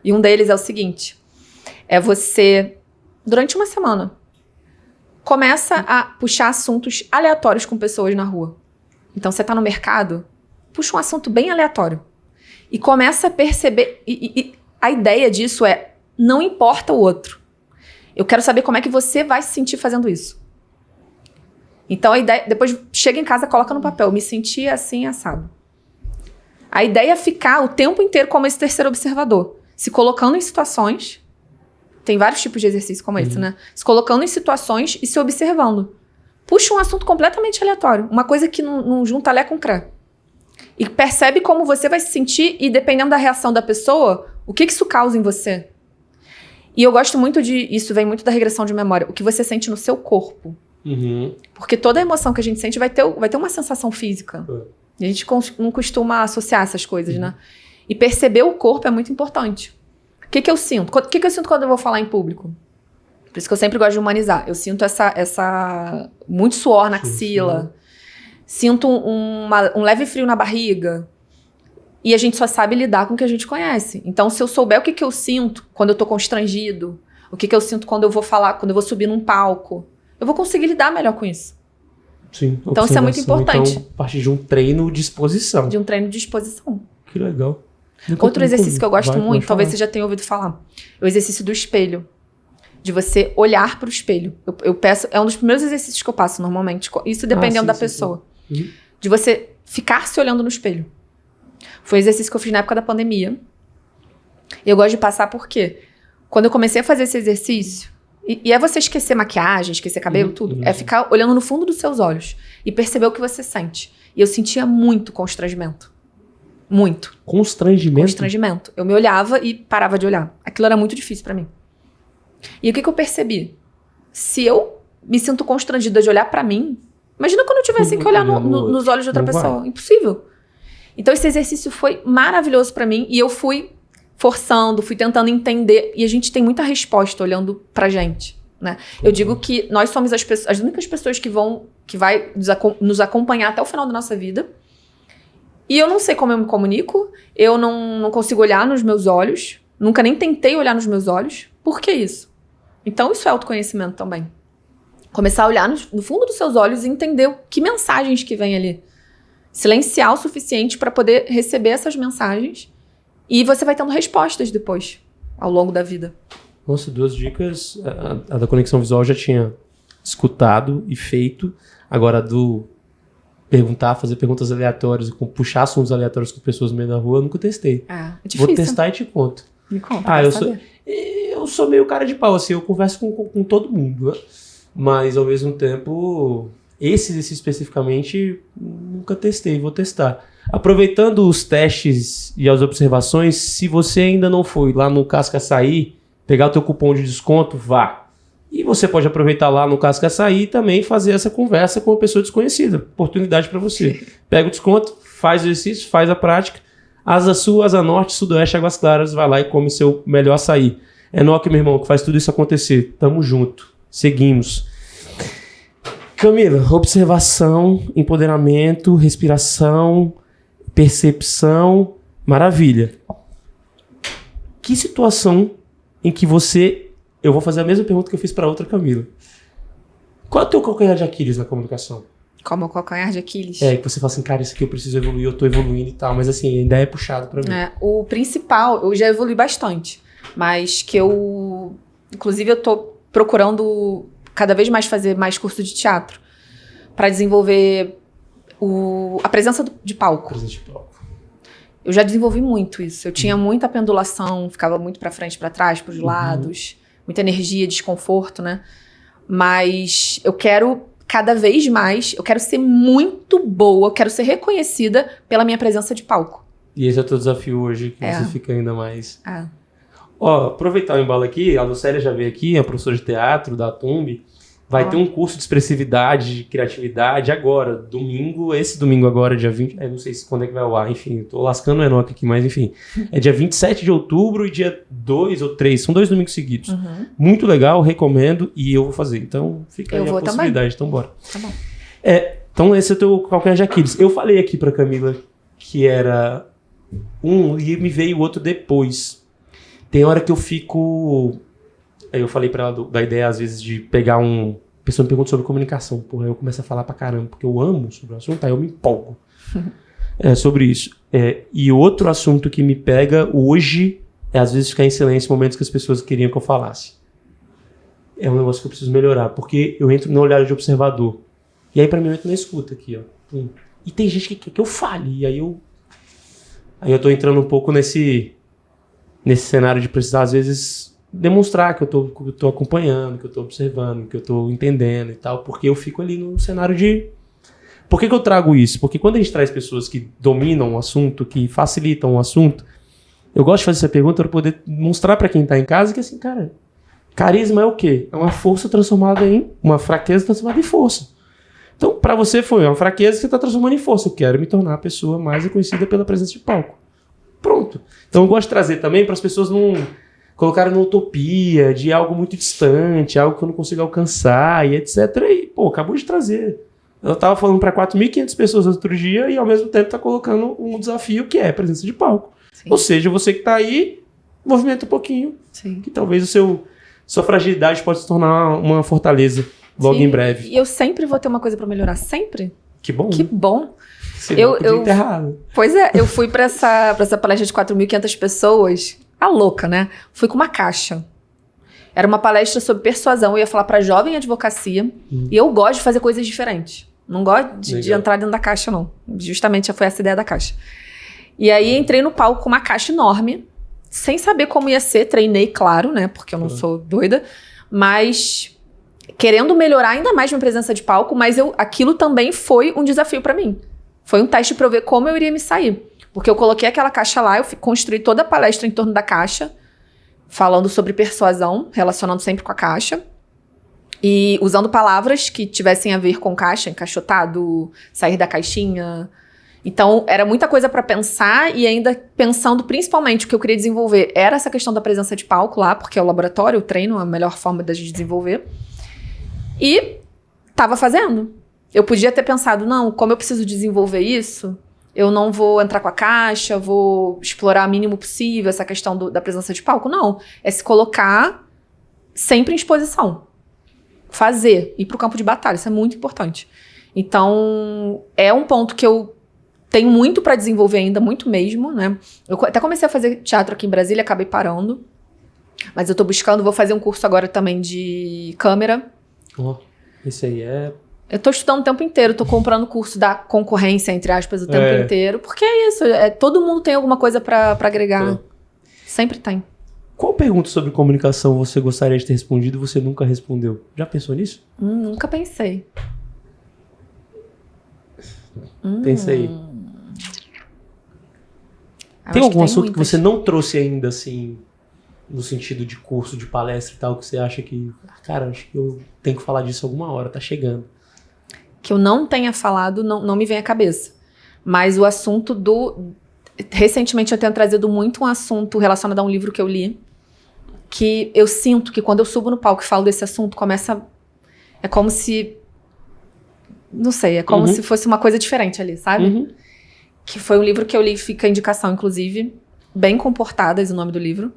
E um deles é o seguinte. É você, durante uma semana, começa a puxar assuntos aleatórios com pessoas na rua. Então você tá no mercado, puxa um assunto bem aleatório. E começa a perceber... E a ideia disso é, não importa o outro. Eu quero saber como é que você vai se sentir fazendo isso. Então a ideia... Depois chega em casa, coloca no papel. Me senti assim, assado. A ideia é ficar o tempo inteiro como esse terceiro observador. Se colocando em situações... Tem vários tipos de exercício como esse, né? Se colocando em situações e se observando. Puxa um assunto completamente aleatório. Uma coisa que não junta lé com cré. E percebe como você vai se sentir e, dependendo da reação da pessoa, o que isso causa em você. E eu gosto muito isso vem muito da regressão de memória. O que você sente no seu corpo. Porque toda emoção que a gente sente vai ter uma sensação física. E a gente não costuma associar essas coisas, né? E perceber o corpo é muito importante. que eu sinto? O que eu sinto quando eu vou falar em público? Por isso que eu sempre gosto de humanizar. Eu sinto muito suor na axila. Sinto um leve frio na barriga. E a gente só sabe lidar com o que a gente conhece. Então, se eu souber o que eu sinto quando eu tô constrangido, o que eu sinto quando eu vou falar, quando eu vou subir num palco, eu vou conseguir lidar melhor com isso. Sim. Então, isso é muito importante. Então, a partir de um treino de exposição. De um treino de exposição. Que legal. Outro exercício que eu gosto muito, talvez você já tenha ouvido falar, é o exercício do espelho. De você olhar pro espelho. Eu peço, é um dos primeiros exercícios que eu passo normalmente. Isso dependendo da pessoa. De você ficar se olhando no espelho. Foi um exercício que eu fiz na época da pandemia. Eu gosto de passar porque quando eu comecei a fazer esse exercício, e é você esquecer maquiagem, esquecer cabelo, tudo. É ficar olhando no fundo dos seus olhos e perceber o que você sente. E eu sentia muito constrangimento. Muito. Constrangimento? Constrangimento. Eu me olhava e parava de olhar. Aquilo era muito difícil pra mim. E o que eu percebi? Se eu me sinto constrangida de olhar pra mim, imagina quando eu tivesse que olhar nos olhos de outra pessoa. Impossível. Então esse exercício foi maravilhoso pra mim e eu fui forçando, fui tentando entender. E a gente tem muita resposta olhando pra gente, né? Eu digo que nós somos as únicas pessoas que vai nos acompanhar até o final da nossa vida. E eu não sei como eu me comunico, eu não consigo olhar nos meus olhos, nunca nem tentei olhar nos meus olhos. Por que isso? Então isso é autoconhecimento também. Começar a olhar no fundo dos seus olhos e entender que mensagens que vem ali. Silenciar o suficiente para poder receber essas mensagens e você vai tendo respostas depois, ao longo da vida. Nossa, 2 dicas. A da conexão visual eu já tinha escutado e feito. Agora do fazer perguntas aleatórias, puxar assuntos aleatórios com pessoas no meio da rua, eu nunca testei. É difícil. Vou testar e te conto. Me conta. Eu sou meio cara de pau, assim, eu converso com todo mundo, né? Mas ao mesmo tempo, esse exercício especificamente, nunca testei, vou testar. Aproveitando os testes e as observações, se você ainda não foi lá no Casca Açaí, pegar o teu cupom de desconto, vá. E você pode aproveitar lá no Casca Açaí e também fazer essa conversa com uma pessoa desconhecida. Oportunidade para você. Pega o desconto, faz o exercício, faz a prática. Asa Sul, Asa Norte, Sudoeste, Águas Claras, vai lá e come seu melhor açaí. Enoque, meu irmão, que faz tudo isso acontecer. Tamo junto. Seguimos. Camila, observação, empoderamento, respiração, percepção, maravilha. Que situação em que você... Eu vou fazer a mesma pergunta que eu fiz para outra Camila. Qual é o teu calcanhar de Aquiles na comunicação? Como o calcanhar de Aquiles? Que você fala assim, cara, isso aqui eu preciso evoluir, eu tô evoluindo e tal, mas assim, ainda é puxado pra mim. O principal, eu já evolui bastante, mas que inclusive eu tô procurando cada vez mais fazer mais curso de teatro pra desenvolver a presença de palco. Presença de palco. Eu já desenvolvi muito isso, eu tinha muita pendulação, ficava muito pra frente, pra trás, pros lados, muita energia, desconforto, né? Mas eu quero... Cada vez mais, eu quero ser muito boa, eu quero ser reconhecida pela minha presença de palco. E esse é o teu desafio hoje, que você fica ainda mais... Ó, aproveitar o embalo aqui, a Lucélia já veio aqui, a professora de teatro da Tumbi, vai ter um curso de expressividade, de criatividade agora, esse domingo agora, dia 20, não sei quando é que vai ao ar, enfim, tô lascando o Enoque aqui, mas enfim, é dia 27 de outubro e dia 2 ou 3, são 2 domingos seguidos. Muito legal, recomendo e eu vou fazer, então fica aí a possibilidade, também. Então bora. Tá bom. Então esse é o teu calcanhar de Aquiles. Eu falei aqui pra Camila que era e me veio o outro depois. Tem hora que eu fico... Aí eu falei pra ela da ideia, às vezes, de pegar A pessoa me pergunta sobre comunicação. Porra, eu começo a falar pra caramba, porque eu amo sobre o assunto, aí eu me empolgo sobre isso. E outro assunto que me pega hoje é, às vezes, ficar em silêncio em momentos que as pessoas queriam que eu falasse. É um negócio que eu preciso melhorar, porque eu entro no olhar de observador. E aí, pra mim, eu entro na escuta aqui, ó. E tem gente que quer que eu fale, e aí eu tô entrando um pouco nesse cenário de precisar, às vezes... demonstrar que eu tô acompanhando, que eu tô observando, que eu tô entendendo e tal, porque eu fico ali no cenário de... Por que eu trago isso? Porque quando a gente traz pessoas que dominam o assunto, que facilitam o assunto, eu gosto de fazer essa pergunta para poder mostrar para quem tá em casa que assim, cara, carisma é o quê? É uma força transformada uma fraqueza transformada em força. Então, para você foi uma fraqueza que você tá transformando em força. Eu quero me tornar a pessoa mais reconhecida pela presença de palco. Pronto. Então eu gosto de trazer também para as pessoas colocaram na utopia de algo muito distante, algo que eu não consigo alcançar e etc. E, pô, acabou de trazer. Eu tava falando para 4.500 pessoas outro dia e ao mesmo tempo tá colocando um desafio que é a presença de palco. Sim. Ou seja, você que tá aí, movimenta um pouquinho. Sim. Que talvez sua fragilidade pode se tornar uma fortaleza logo em breve. E eu sempre vou ter uma coisa para melhorar, sempre. Que bom. Que né? bom. Eu enterrar. Pois é, eu fui pra essa palestra de 4.500 pessoas, a louca, né? Fui com uma caixa. Era uma palestra sobre persuasão, eu ia falar pra jovem advocacia, e eu gosto de fazer coisas diferentes. Não gosto de entrar dentro da caixa, não. Justamente foi essa a ideia da caixa. E aí entrei no palco com uma caixa enorme, sem saber como ia ser, treinei, claro, né? Porque eu não sou doida, mas querendo melhorar ainda mais minha presença de palco, mas aquilo também foi um desafio pra mim. Foi um teste para eu ver como eu iria me sair. Porque eu coloquei aquela caixa lá, eu construí toda a palestra em torno da caixa, falando sobre persuasão, relacionando sempre com a caixa. E usando palavras que tivessem a ver com caixa, encaixotado, sair da caixinha. Então, era muita coisa para pensar e ainda pensando principalmente o que eu queria desenvolver. Era essa questão da presença de palco lá, porque é o laboratório, o treino, a melhor forma da gente desenvolver. E tava fazendo. Eu podia ter pensado, não, como eu preciso desenvolver isso, eu não vou entrar com a caixa, vou explorar o mínimo possível essa questão da presença de palco. Não, é se colocar sempre em exposição. Fazer, ir pro campo de batalha, isso é muito importante. Então, é um ponto que eu tenho muito para desenvolver ainda, muito mesmo, né? Eu até comecei a fazer teatro aqui em Brasília, acabei parando. Mas eu tô buscando, vou fazer um curso agora também de câmera. Esse aí é... Eu tô estudando o tempo inteiro, tô comprando curso da concorrência, entre aspas, o tempo inteiro. Porque é isso, todo mundo tem alguma coisa pra agregar. Sempre tem. Qual pergunta sobre comunicação você gostaria de ter respondido e você nunca respondeu? Já pensou nisso? Nunca pensei. Pensa aí. Tem algum assunto que você não trouxe ainda, assim, no sentido de curso, de palestra e tal, que você acha que... Cara, acho que eu tenho que falar disso alguma hora, tá chegando. Que eu não tenha falado, não me vem à cabeça. Mas o assunto recentemente eu tenho trazido muito um assunto relacionado a um livro que eu li, que eu sinto que quando eu subo no palco e falo desse assunto, é como se... Não sei, é como se fosse uma coisa diferente ali, sabe? Que foi um livro que eu li, fica a indicação, inclusive, Bem Comportadas, o nome do livro.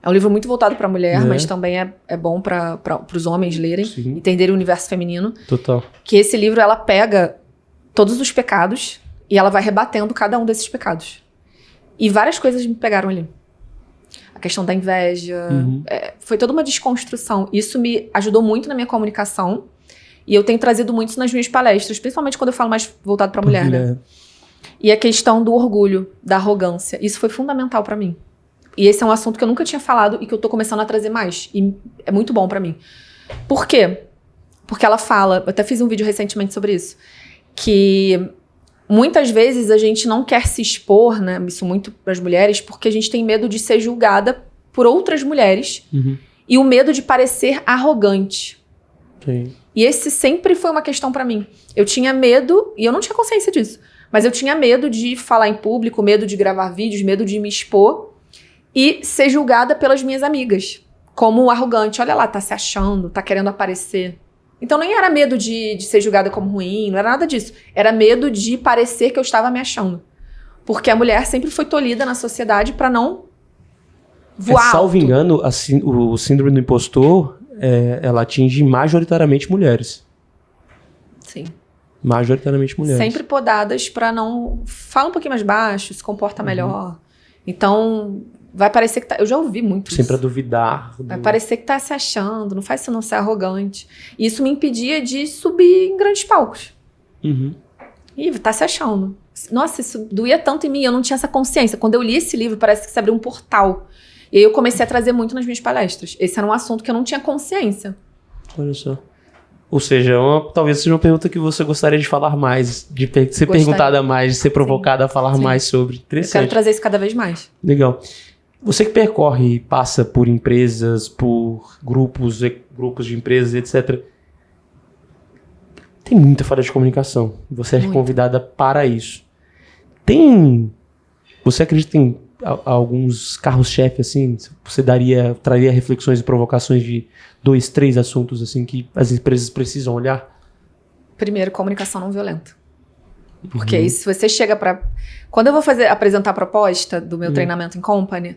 É um livro muito voltado para a mulher, mas também é bom para os homens lerem, entenderem o universo feminino. Total. Que esse livro, ela pega todos os pecados e ela vai rebatendo cada um desses pecados. E várias coisas me pegaram ali. A questão da inveja. Foi toda uma desconstrução. Isso me ajudou muito na minha comunicação. E eu tenho trazido muito isso nas minhas palestras, principalmente quando eu falo mais voltado para a mulher, né? E a questão do orgulho, da arrogância. Isso foi fundamental para mim. E esse é um assunto que eu nunca tinha falado e que eu tô começando a trazer mais. E é muito bom pra mim. Por quê? Porque ela fala, eu até fiz um vídeo recentemente sobre isso, que muitas vezes a gente não quer se expor, né? Isso muito pras mulheres, porque a gente tem medo de ser julgada por outras mulheres e o medo de parecer arrogante. E esse sempre foi uma questão pra mim. Eu tinha medo, e eu não tinha consciência disso, mas eu tinha medo de falar em público, medo de gravar vídeos, medo de me expor e ser julgada pelas minhas amigas como arrogante. Olha lá, tá se achando, tá querendo aparecer. Então nem era medo de ser julgada como ruim, não era nada disso. Era medo de parecer que eu estava me achando. Porque a mulher sempre foi tolhida na sociedade pra não voar salvo alto. engano, o síndrome do impostor, ela atinge majoritariamente mulheres. Sim. Majoritariamente mulheres. Sempre podadas pra não... Fala um pouquinho mais baixo, se comporta melhor. Então... Vai parecer que tá... Eu já ouvi muito sempre isso. a duvidar. Vai parecer que tá se achando, não faz isso não ser arrogante. E isso me impedia de subir em grandes palcos. E tá se achando. Nossa, isso doía tanto em mim, eu não tinha essa consciência. Quando eu li esse livro, parece que se abriu um portal. E aí eu comecei a trazer muito nas minhas palestras. Esse era um assunto que eu não tinha consciência. Olha só. Ou seja, talvez seja uma pergunta que você gostaria de falar mais, de ser perguntada mais, de ser provocada a falar mais sobre. Interessante. Eu quero trazer isso cada vez mais. Legal. Você que percorre e passa por empresas, por grupos de empresas, etc. Tem muita falha de comunicação. Você é convidada para isso. Você acredita em alguns carros-chefe, assim? Você traria reflexões e provocações de 2, 3 assuntos, assim, que as empresas precisam olhar? Primeiro, comunicação não violenta. Porque aí, se você chega para... Quando eu vou apresentar a proposta do meu treinamento em company,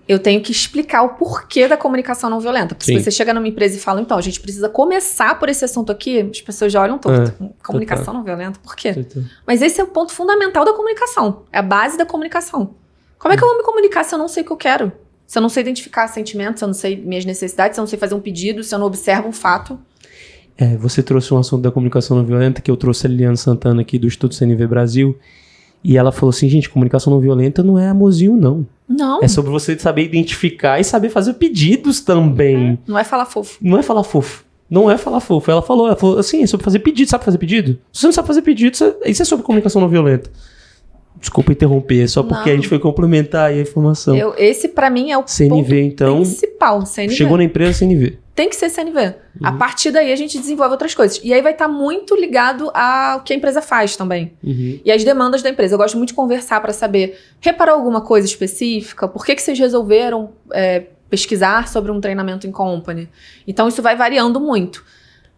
eu tenho que explicar o porquê da comunicação não violenta. Porque se você chega numa empresa e fala, então, a gente precisa começar por esse assunto aqui, as pessoas já olham torto. Comunicação não violenta, por quê? Mas esse é o ponto fundamental da comunicação. É a base da comunicação. Como é que eu vou me comunicar se eu não sei o que eu quero? Se eu não sei identificar sentimentos, se eu não sei minhas necessidades, se eu não sei fazer um pedido, se eu não observo um fato. Você trouxe um assunto da comunicação não violenta, que eu trouxe a Liliana Santana aqui do Estudo CNV Brasil, e ela falou assim, gente, comunicação não violenta não é amorzinho, não. Não. É sobre você saber identificar e saber fazer pedidos também. Não é falar fofo. Não é falar fofo. Não é falar fofo. Ela falou assim, é sobre fazer pedido. Sabe fazer pedido? Se você não sabe fazer pedido, isso é sobre comunicação não violenta. Desculpa interromper, só porque a gente foi complementar aí a informação. Esse pra mim é o CNV, ponto então, principal. CNV. Chegou na empresa, CNV. Tem que ser CNV. A partir daí a gente desenvolve outras coisas. E aí vai estar muito ligado ao que a empresa faz também. E as demandas da empresa. Eu gosto muito de conversar para saber, reparou alguma coisa específica? Por que vocês resolveram pesquisar sobre um treinamento em company? Então isso vai variando muito.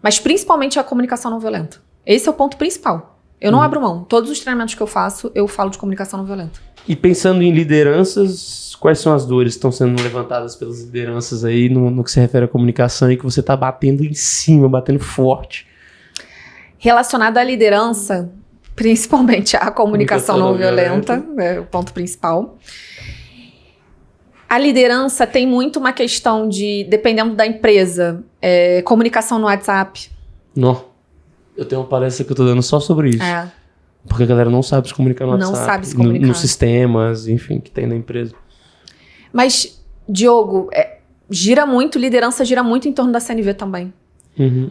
Mas principalmente a comunicação não violenta. Esse é o ponto principal. Eu não abro mão. Todos os treinamentos que eu faço, eu falo de comunicação não violenta. E pensando em lideranças, quais são as dores que estão sendo levantadas pelas lideranças aí no que se refere à comunicação e que você está batendo em cima, batendo forte? Relacionado à liderança, principalmente a comunicação não violenta, é o ponto principal. A liderança tem muito uma questão de, dependendo da empresa, comunicação no WhatsApp. Não. Eu tenho uma palestra que eu tô dando só sobre isso. Porque a galera não sabe se comunicar no WhatsApp. Não sabe se comunicar. Nos sistemas, enfim, que tem na empresa. Mas, Diogo, liderança gira muito em torno da CNV também.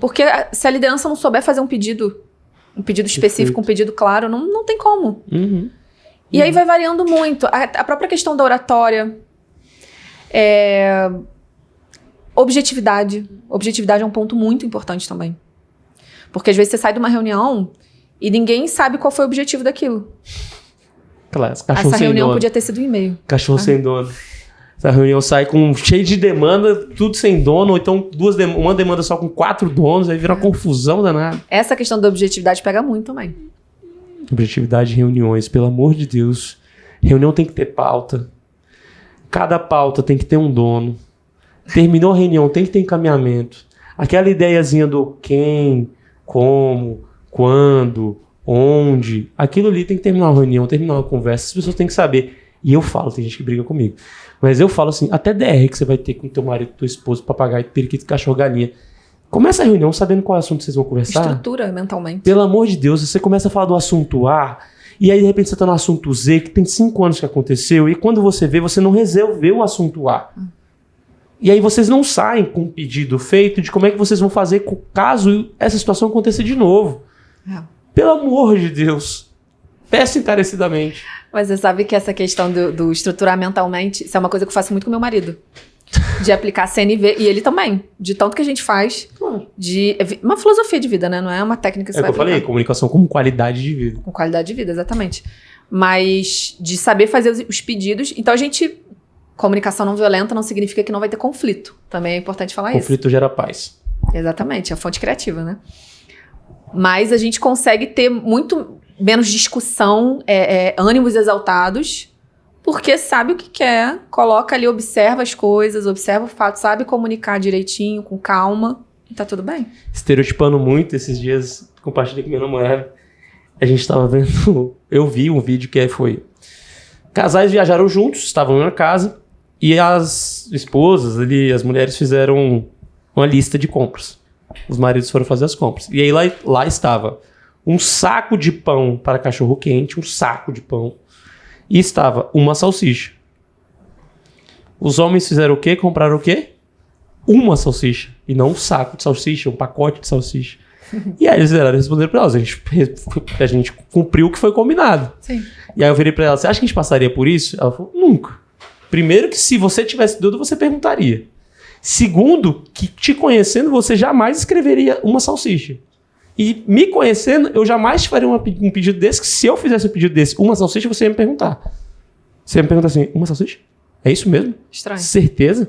Porque se a liderança não souber fazer um pedido específico, um pedido claro, não tem como. E aí vai variando muito. A própria questão da oratória, objetividade. Objetividade é um ponto muito importante também. Porque às vezes você sai de uma reunião e ninguém sabe qual foi o objetivo daquilo. Claro, essa reunião podia ter sido um e-mail. Cachorro sem dono. Essa reunião sai cheio de demanda, tudo sem dono, ou então uma demanda só com 4 donos, aí vira uma confusão danada. Essa questão da objetividade pega muito também. Objetividade de reuniões, pelo amor de Deus. Reunião tem que ter pauta. Cada pauta tem que ter um dono. Terminou a reunião, tem que ter encaminhamento. Aquela ideiazinha do quem, como, quando, onde. Aquilo ali tem que terminar uma reunião, terminar uma conversa. As pessoas têm que saber. E eu falo, tem gente que briga comigo. Mas eu falo assim, até DR que você vai ter com teu marido, tua esposa, papagaio, periquito, cachorro, galinha. Começa a reunião sabendo qual assunto vocês vão conversar. Estrutura mentalmente. Pelo amor de Deus, você começa a falar do assunto A, e aí de repente você tá no assunto Z, que tem 5 anos que aconteceu, e quando você vê, você não resolveu o assunto A. E aí vocês não saem com um pedido feito de como é que vocês vão fazer caso essa situação aconteça de novo. Pelo amor de Deus. Peço encarecidamente. Mas você sabe que essa questão do estruturar mentalmente, isso é uma coisa que eu faço muito com meu marido. De aplicar CNV, e ele também. De tanto que a gente faz. Claro. Uma filosofia de vida, né? Não é uma técnica que você vai aplicar. Eu falei, comunicação como qualidade de vida. Com qualidade de vida, exatamente. Mas de saber fazer os pedidos. Então a gente... Comunicação não violenta não significa que não vai ter conflito. Também é importante falar isso. Conflito gera paz. Exatamente, é a fonte criativa, né? Mas a gente consegue ter muito menos discussão, ânimos exaltados, porque sabe o que quer, coloca ali, observa as coisas, observa o fato, sabe comunicar direitinho, com calma, e tá tudo bem. Estereotipando muito, esses dias, compartilhei com minha namorada, a gente tava vendo, eu vi um vídeo que foi, casais viajaram juntos, estavam na casa, e as esposas ali, as mulheres fizeram uma lista de compras. Os maridos foram fazer as compras. E aí lá estava um saco de pão para cachorro quente, um saco de pão. E estava uma salsicha. Os homens fizeram o quê? Compraram o quê? Uma salsicha. E não um saco de salsicha, um pacote de salsicha. E aí eles responderam para elas. A gente cumpriu o que foi combinado. Sim. E aí eu virei para ela, você acha que a gente passaria por isso? Ela falou, nunca. Primeiro que se você tivesse dúvida, você perguntaria. Segundo, que te conhecendo, você jamais escreveria uma salsicha. E me conhecendo, eu jamais faria um pedido desse, que se eu fizesse um pedido desse, uma salsicha, você ia me perguntar. Você me pergunta assim, uma salsicha? É isso mesmo? Estranho. Certeza?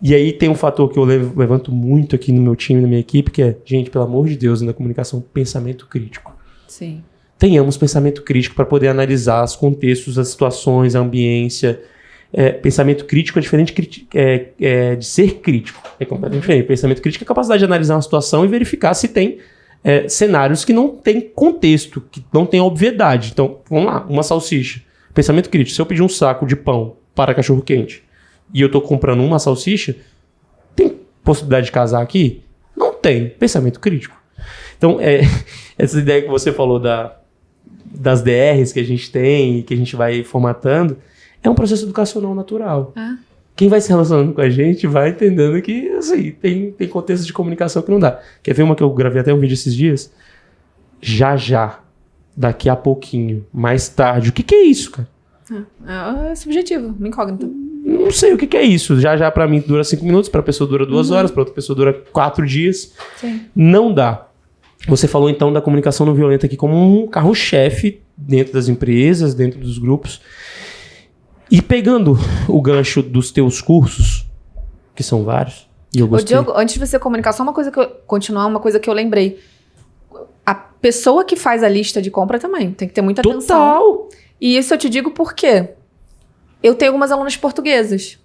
E aí tem um fator que eu levanto muito aqui no meu time, na minha equipe, que é, gente, pelo amor de Deus, na comunicação, pensamento crítico. Sim. Tenhamos pensamento crítico para poder analisar os contextos, as situações, a ambiência. Pensamento crítico é diferente de ser crítico. É completamente diferente. Pensamento crítico é a capacidade de analisar uma situação e verificar se tem cenários que não tem contexto, que não tem obviedade. Então, vamos lá, uma salsicha. Pensamento crítico. Se eu pedir um saco de pão para cachorro-quente e eu estou comprando uma salsicha, tem possibilidade de casar aqui? Não tem. Pensamento crítico. Então, essa ideia que você falou das DRs que a gente tem e que a gente vai formatando, é um processo educacional natural. Quem vai se relacionando com a gente vai entendendo que, assim, tem contextos de comunicação que não dá. Quer ver uma que eu gravei até um vídeo esses dias? Já, daqui a pouquinho, mais tarde. O que é isso, cara? É subjetivo, uma incógnita. Não sei o que é isso. Já pra mim dura 5 minutos, pra pessoa dura 2 horas, pra outra pessoa dura 4 dias. Sim. Não dá. Você falou então da comunicação não violenta aqui como um carro-chefe dentro das empresas, dentro dos grupos. E pegando o gancho dos teus cursos, que são vários, e eu gostei. Ô, Diogo, antes de você comunicar, só uma coisa uma coisa que eu lembrei. A pessoa que faz a lista de compra também tem que ter muita atenção. Total! E isso eu te digo porque eu tenho algumas alunas portuguesas.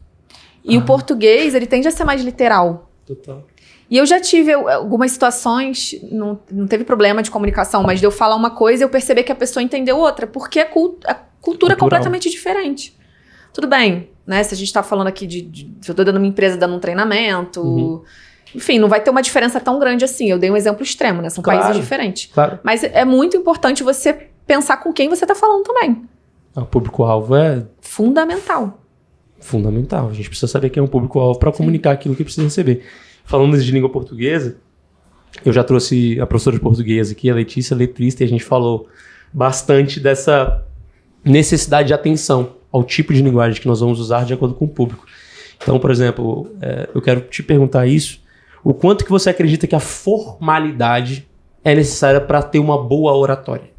E o português, ele tende a ser mais literal. Total. E eu já tive algumas situações, não teve problema de comunicação, mas de eu falar uma coisa e eu perceber que a pessoa entendeu outra, porque a cultura é completamente diferente. Tudo bem, né? Se a gente tá falando aqui se eu tô dando uma empresa dando um treinamento, enfim, não vai ter uma diferença tão grande assim. Eu dei um exemplo extremo, né? São países diferentes. Claro. Mas é muito importante você pensar com quem você tá falando também. O público-alvo é fundamental. A gente precisa saber quem é um público-alvo para comunicar aquilo que precisa receber. Falando de língua portuguesa, eu já trouxe a professora de português aqui, a Letícia, letrista, e a gente falou bastante dessa necessidade de atenção ao tipo de linguagem que nós vamos usar de acordo com o público. Então, por exemplo, eu quero te perguntar isso, o quanto que você acredita que a formalidade é necessária para ter uma boa oratória?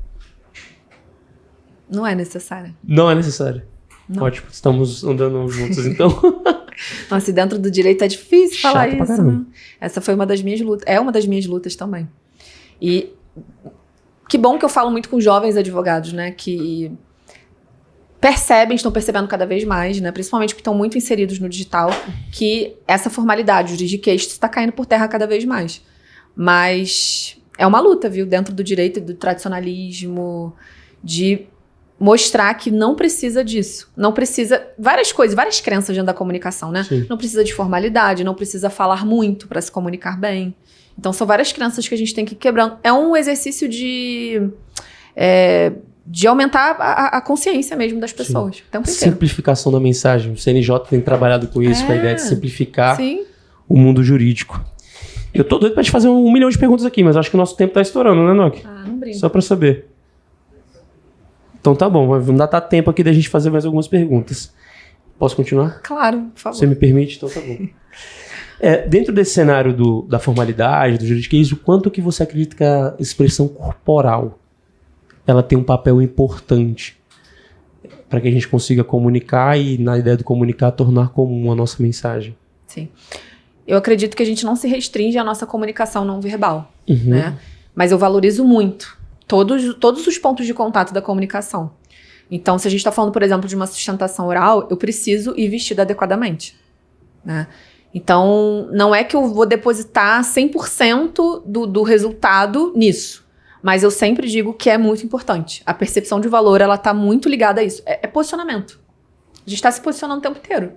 Não é necessária. Não é necessária. Não. Ótimo, estamos andando juntos, então. Nossa, e dentro do direito é difícil falar Chato pra isso, caramba. né? Essa foi uma das minhas lutas. É uma das minhas lutas também. E que bom que eu falo muito com jovens advogados, né? Que estão percebendo cada vez mais, né? Principalmente porque estão muito inseridos no digital, que essa formalidade, o juridiquês, está caindo por terra cada vez mais. Mas é uma luta, viu? Dentro do direito e do tradicionalismo, de mostrar que não precisa disso. Não precisa... Várias coisas, várias crenças dentro da comunicação, né? Sim. Não precisa de formalidade, não precisa falar muito para se comunicar bem. Então, são várias crenças que a gente tem que ir quebrando. É um exercício de aumentar a consciência mesmo das pessoas. O tempo inteiro. Simplificação da mensagem. O CNJ tem trabalhado com isso, com a ideia de simplificar o mundo jurídico. Eu tô doido pra te fazer 1 milhão de perguntas aqui, mas acho que o nosso tempo tá estourando, né, Nock? Não brinco. Só pra saber. Então tá bom, vamos dar tempo aqui da gente fazer mais algumas perguntas. Posso continuar? Claro, por favor. Você me permite? Então tá bom. Dentro desse cenário da formalidade, do juridiquês, o quanto que você acredita que a expressão corporal ela tem um papel importante para que a gente consiga comunicar e, na ideia de comunicar, tornar comum a nossa mensagem? Sim. Eu acredito que a gente não se restringe à nossa comunicação não verbal, né? Mas eu valorizo muito todos os pontos de contato da comunicação. Então, se a gente está falando, por exemplo, de uma sustentação oral, eu preciso ir vestida adequadamente, né? Então, não é que eu vou depositar 100% do resultado nisso, mas eu sempre digo que é muito importante. A percepção de valor, ela está muito ligada a isso. É posicionamento. A gente está se posicionando o tempo inteiro.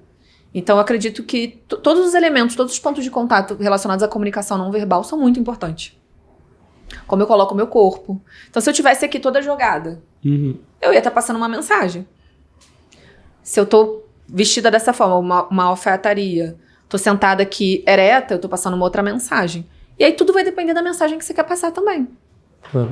Então, eu acredito que todos os elementos, todos os pontos de contato relacionados à comunicação não verbal são muito importantes. Como eu coloco o meu corpo. Então, se eu tivesse aqui toda jogada, eu ia estar passando uma mensagem. Se eu tô vestida dessa forma, uma alfaiataria, tô sentada aqui ereta, eu tô passando uma outra mensagem. E aí tudo vai depender da mensagem que você quer passar também.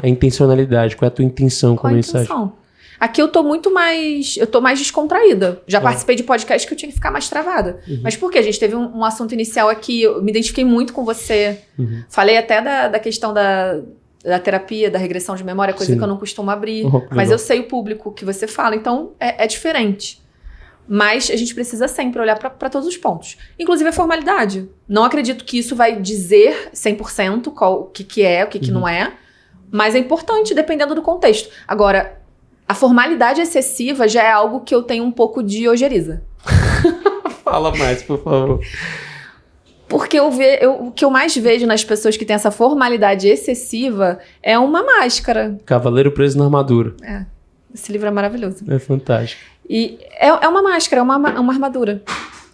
A intencionalidade, qual é a tua intenção com a mensagem? Aqui eu tô mais descontraída. Já participei de podcast que eu tinha que ficar mais travada. Mas por quê? A gente teve um assunto inicial aqui, eu me identifiquei muito com você. Falei até da questão da terapia, da regressão de memória, coisa que eu não costumo abrir. Mas eu sei o público que você fala, então é diferente. Mas a gente precisa sempre olhar para todos os pontos. Inclusive a formalidade. Não acredito que isso vai dizer 100% o que é, o que não é. Mas é importante, dependendo do contexto. Agora, a formalidade excessiva já é algo que eu tenho um pouco de ojeriza. Fala mais, por favor. Porque o que eu mais vejo nas pessoas que têm essa formalidade excessiva é uma máscara. Cavaleiro preso na armadura. Esse livro é maravilhoso. É fantástico. E é uma máscara, é uma armadura.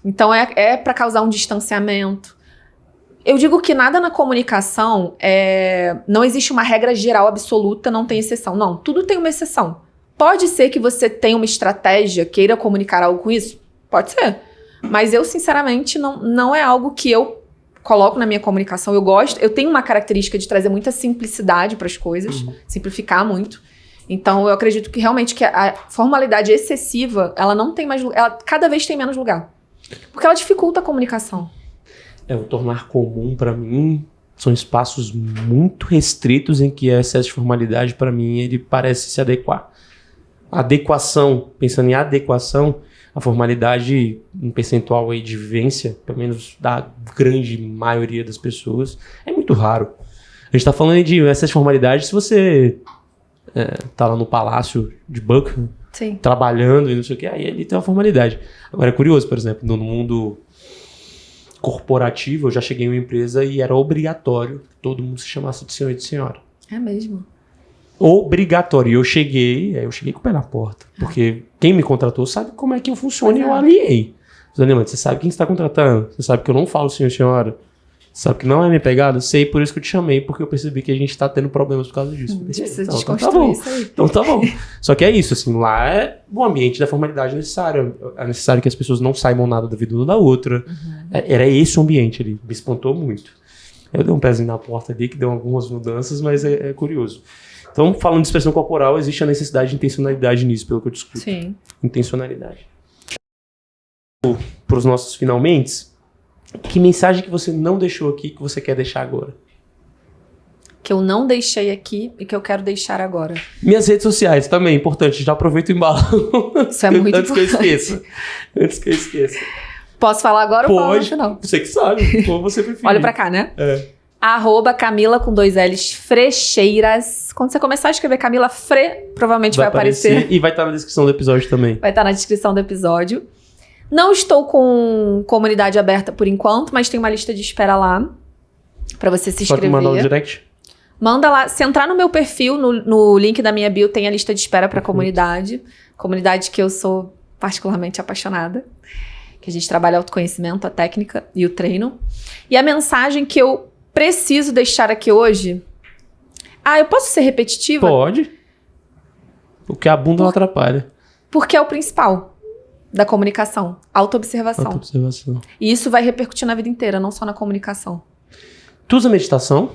Então é para causar um distanciamento. Eu digo que nada na comunicação não existe uma regra geral absoluta, não tem exceção. Não, tudo tem uma exceção. Pode ser que você tenha uma estratégia, queira comunicar algo com isso? Pode ser. Mas eu, sinceramente, não é algo que eu coloco na minha comunicação. Eu tenho uma característica de trazer muita simplicidade para as coisas, simplificar muito. Então, eu acredito que realmente que a formalidade excessiva, ela não tem mais lugar, ela cada vez tem menos lugar. Porque ela dificulta a comunicação. O tornar comum, para mim, são espaços muito restritos em que o excesso de formalidade, para mim, ele parece se adequar. Adequação, pensando em adequação, a formalidade, um percentual aí de vivência, pelo menos da grande maioria das pessoas, é muito raro. A gente tá falando de excesso de formalidade se você tá lá no palácio de Buckingham, trabalhando e não sei o que, aí ele tem uma formalidade. Agora é curioso, por exemplo, no mundo corporativo, eu já cheguei em uma empresa e era obrigatório que todo mundo se chamasse de senhor e de senhora. É mesmo? Obrigatório. E eu cheguei com o pé na porta. Porque quem me contratou sabe como é que eu funciono e eu aliei. Você sabe quem você está contratando? Você sabe que eu não falo senhor e senhora? Você sabe que não é minha pegada? Sei, por isso que eu te chamei, porque eu percebi que a gente está tendo problemas por causa disso. Precisa desconstruir isso aí. Então tá bom. Só que é isso, assim, lá é o ambiente da formalidade necessária. É necessário que as pessoas não saibam nada da vida uma da outra. Era esse o ambiente ali. Me espantou muito. Eu dei um pezinho na porta ali, que deu algumas mudanças, mas é curioso. Então, falando de expressão corporal, existe a necessidade de intencionalidade nisso, pelo que eu discuto. Sim. Intencionalidade. Para os nossos finalmente, que mensagem que você não deixou aqui que você quer deixar agora? Que eu não deixei aqui e que eu quero deixar agora. Minhas redes sociais também, importante. Já aproveito o embalo. Isso é muito Antes importante. Antes que eu esqueça. Posso falar agora ou falar no final? Você que sabe, como você preferir. Olha pra cá, né? @Camila com 2 L's Frecheiras. Quando você começar a escrever Camila provavelmente vai aparecer. E vai estar na descrição do episódio também. Vai estar na descrição do episódio. Não estou com comunidade aberta por enquanto, mas tem uma lista de espera lá pra você se inscrever. Pode mandar um direct? Manda lá. Se entrar no meu perfil, no link da minha bio, tem a lista de espera pra comunidade. Comunidade que eu sou particularmente apaixonada. Que a gente trabalha autoconhecimento, a técnica e o treino. E a mensagem que eu preciso deixar aqui hoje... eu posso ser repetitiva? Pode. Porque a bunda não atrapalha. Porque é o principal da comunicação. Autoobservação. Autoobservação. E isso vai repercutir na vida inteira, não só na comunicação. Tu usa meditação?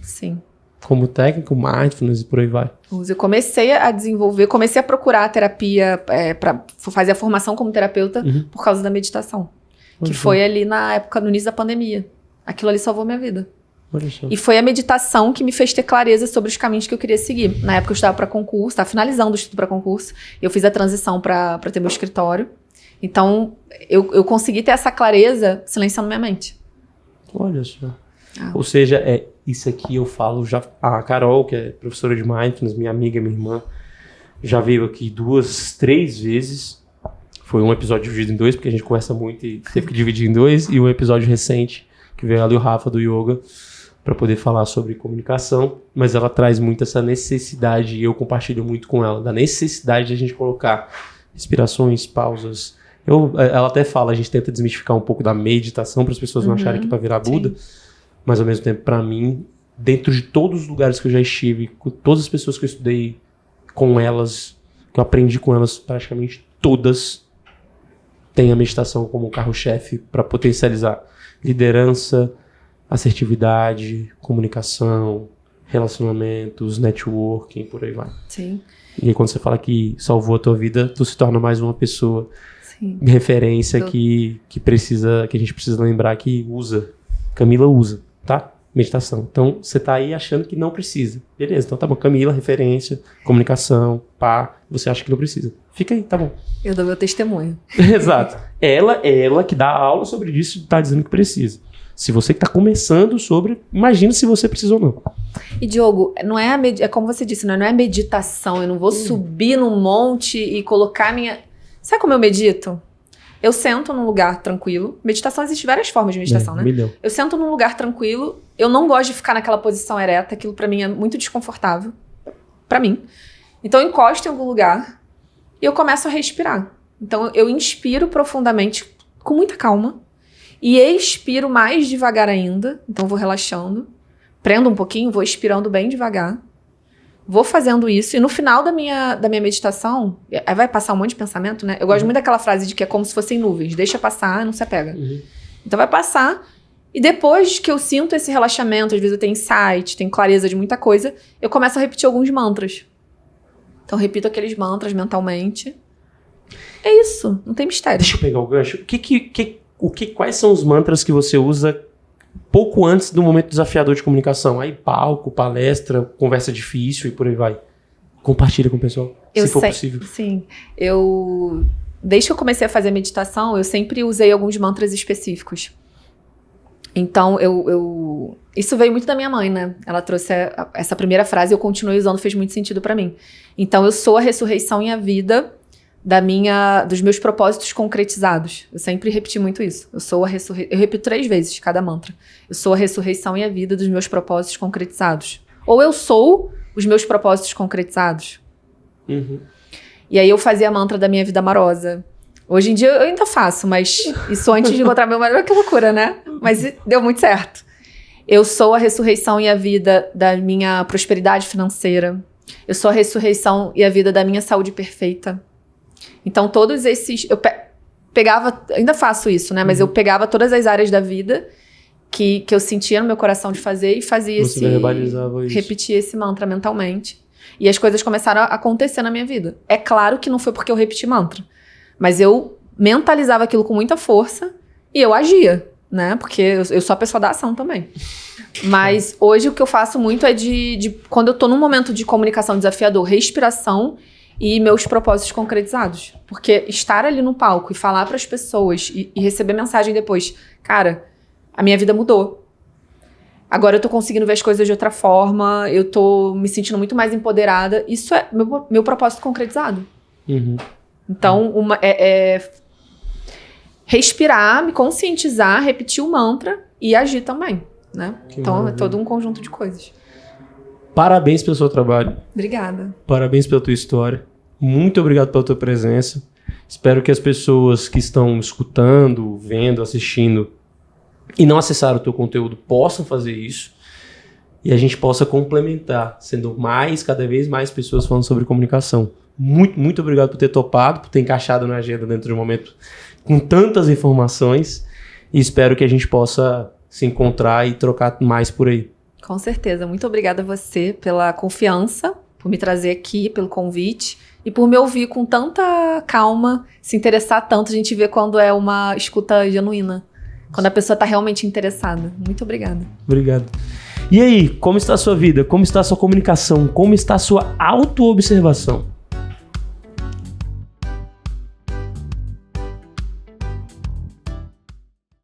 Sim. Como técnico, mindfulness e por aí vai? Eu comecei a desenvolver, comecei a procurar a terapia para fazer a formação como terapeuta por causa da meditação. Que foi ali na época, no início da pandemia. Aquilo ali salvou minha vida. E foi a meditação que me fez ter clareza sobre os caminhos que eu queria seguir. Na época eu estava para concurso, estava finalizando o estudo para concurso. Eu fiz a transição para ter meu escritório. Então, eu consegui ter essa clareza silenciando minha mente. Olha só. Ou seja, isso aqui eu falo já... A Carol, que é professora de mindfulness, minha amiga, minha irmã, já veio aqui 2, 3 vezes. Foi um episódio dividido em 2, porque a gente conversa muito e teve que dividir em 2. E um episódio recente, que veio ela e o Rafa do Yoga, para poder falar sobre comunicação, mas ela traz muito essa necessidade, e eu compartilho muito com ela, da necessidade de a gente colocar inspirações, pausas. Ela até fala, a gente tenta desmistificar um pouco da meditação para as pessoas não acharem que é para virar Buda, mas ao mesmo tempo, para mim, dentro de todos os lugares que eu já estive, com todas as pessoas que eu estudei com elas, que eu aprendi com elas, praticamente todas têm a meditação como carro-chefe para potencializar liderança, assertividade, comunicação, relacionamentos, networking, por aí vai. Sim. E aí quando você fala que salvou a tua vida, tu se torna mais uma pessoa de referência que a gente precisa lembrar que usa. Camila usa, tá? meditação. Então, você tá aí achando que não precisa. Beleza, então tá bom. Camila, referência, comunicação, pá, você acha que não precisa. Fica aí, tá bom. Eu dou meu testemunho. Exato. Ela que dá aula sobre isso, tá dizendo que precisa. Se você que tá começando sobre, imagina se você precisa ou não. E, Diogo, não é é como você disse, não é meditação. Eu não vou subir num monte e colocar minha... Sabe como eu medito? Eu sento num lugar tranquilo. Meditação, existem várias formas de meditação, né? Milhão. Eu sento num lugar tranquilo. Eu não gosto de ficar naquela posição ereta. Aquilo pra mim é muito desconfortável. Pra mim. Então eu encosto em algum lugar e eu começo a respirar. Então eu inspiro profundamente, com muita calma. E expiro mais devagar ainda. Então eu vou relaxando. Prendo um pouquinho, vou expirando bem devagar. Vou fazendo isso, e no final da minha meditação, aí vai passar um monte de pensamento, né? Eu gosto muito daquela frase de que é como se fossem nuvens. Deixa passar, não se apega. Então vai passar, e depois que eu sinto esse relaxamento, às vezes eu tenho insight, tenho clareza de muita coisa, eu começo a repetir alguns mantras. Então eu repito aqueles mantras mentalmente. É isso, não tem mistério. Deixa eu pegar o gancho. Quais são os mantras que você usa pouco antes do momento desafiador de comunicação? Aí palco, palestra, conversa difícil e por aí vai. Compartilha com o pessoal, se for possível. Sim, desde que eu comecei a fazer meditação, eu sempre usei alguns mantras específicos. Então, isso veio muito da minha mãe, né? Ela trouxe essa primeira frase e eu continuei usando, fez muito sentido pra mim. Então, eu sou a ressurreição e a vida dos meus propósitos concretizados. Eu sempre repeti muito isso. Eu repito 3 vezes cada mantra. Eu sou a ressurreição e a vida dos meus propósitos concretizados. Ou eu sou os meus propósitos concretizados. E aí eu fazia a mantra da minha vida amorosa. Hoje em dia eu ainda faço, mas isso antes de encontrar meu marido, que loucura, né? Mas deu muito certo. Eu sou a ressurreição e a vida da minha prosperidade financeira. Eu sou a ressurreição e a vida da minha saúde perfeita. Então, todos esses... Eu pegava... Ainda faço isso, né? Mas eu pegava todas as áreas da vida que eu sentia no meu coração de fazer e fazia repetia esse mantra mentalmente. E as coisas começaram a acontecer na minha vida. É claro que não foi porque eu repeti mantra. Mas eu mentalizava aquilo com muita força e eu agia, né? Porque eu sou a pessoa da ação também. Mas hoje o que eu faço muito é quando eu tô num momento de comunicação desafiador, respiração e meus propósitos concretizados. Porque estar ali no palco e falar para as pessoas e receber mensagem depois, cara, a minha vida mudou. Agora eu tô conseguindo ver as coisas de outra forma, eu tô me sentindo muito mais empoderada. Isso é meu propósito concretizado. Então, respirar, me conscientizar, repetir o mantra e agir também, né? Então, é todo um conjunto de coisas. Parabéns pelo seu trabalho. Obrigada. Parabéns pela tua história. Muito obrigado pela tua presença. Espero que as pessoas que estão escutando, vendo, assistindo e não acessaram o teu conteúdo possam fazer isso e a gente possa complementar, sendo cada vez mais pessoas falando sobre comunicação. Muito, muito obrigado por ter topado, por ter encaixado na agenda dentro de um momento com tantas informações e espero que a gente possa se encontrar e trocar mais por aí. Com certeza. Muito obrigada a você pela confiança, por me trazer aqui, pelo convite e por me ouvir com tanta calma, se interessar tanto. A gente vê quando é uma escuta genuína, quando a pessoa está realmente interessada. Muito obrigada. Obrigado. E aí, como está a sua vida? Como está a sua comunicação? Como está a sua autoobservação?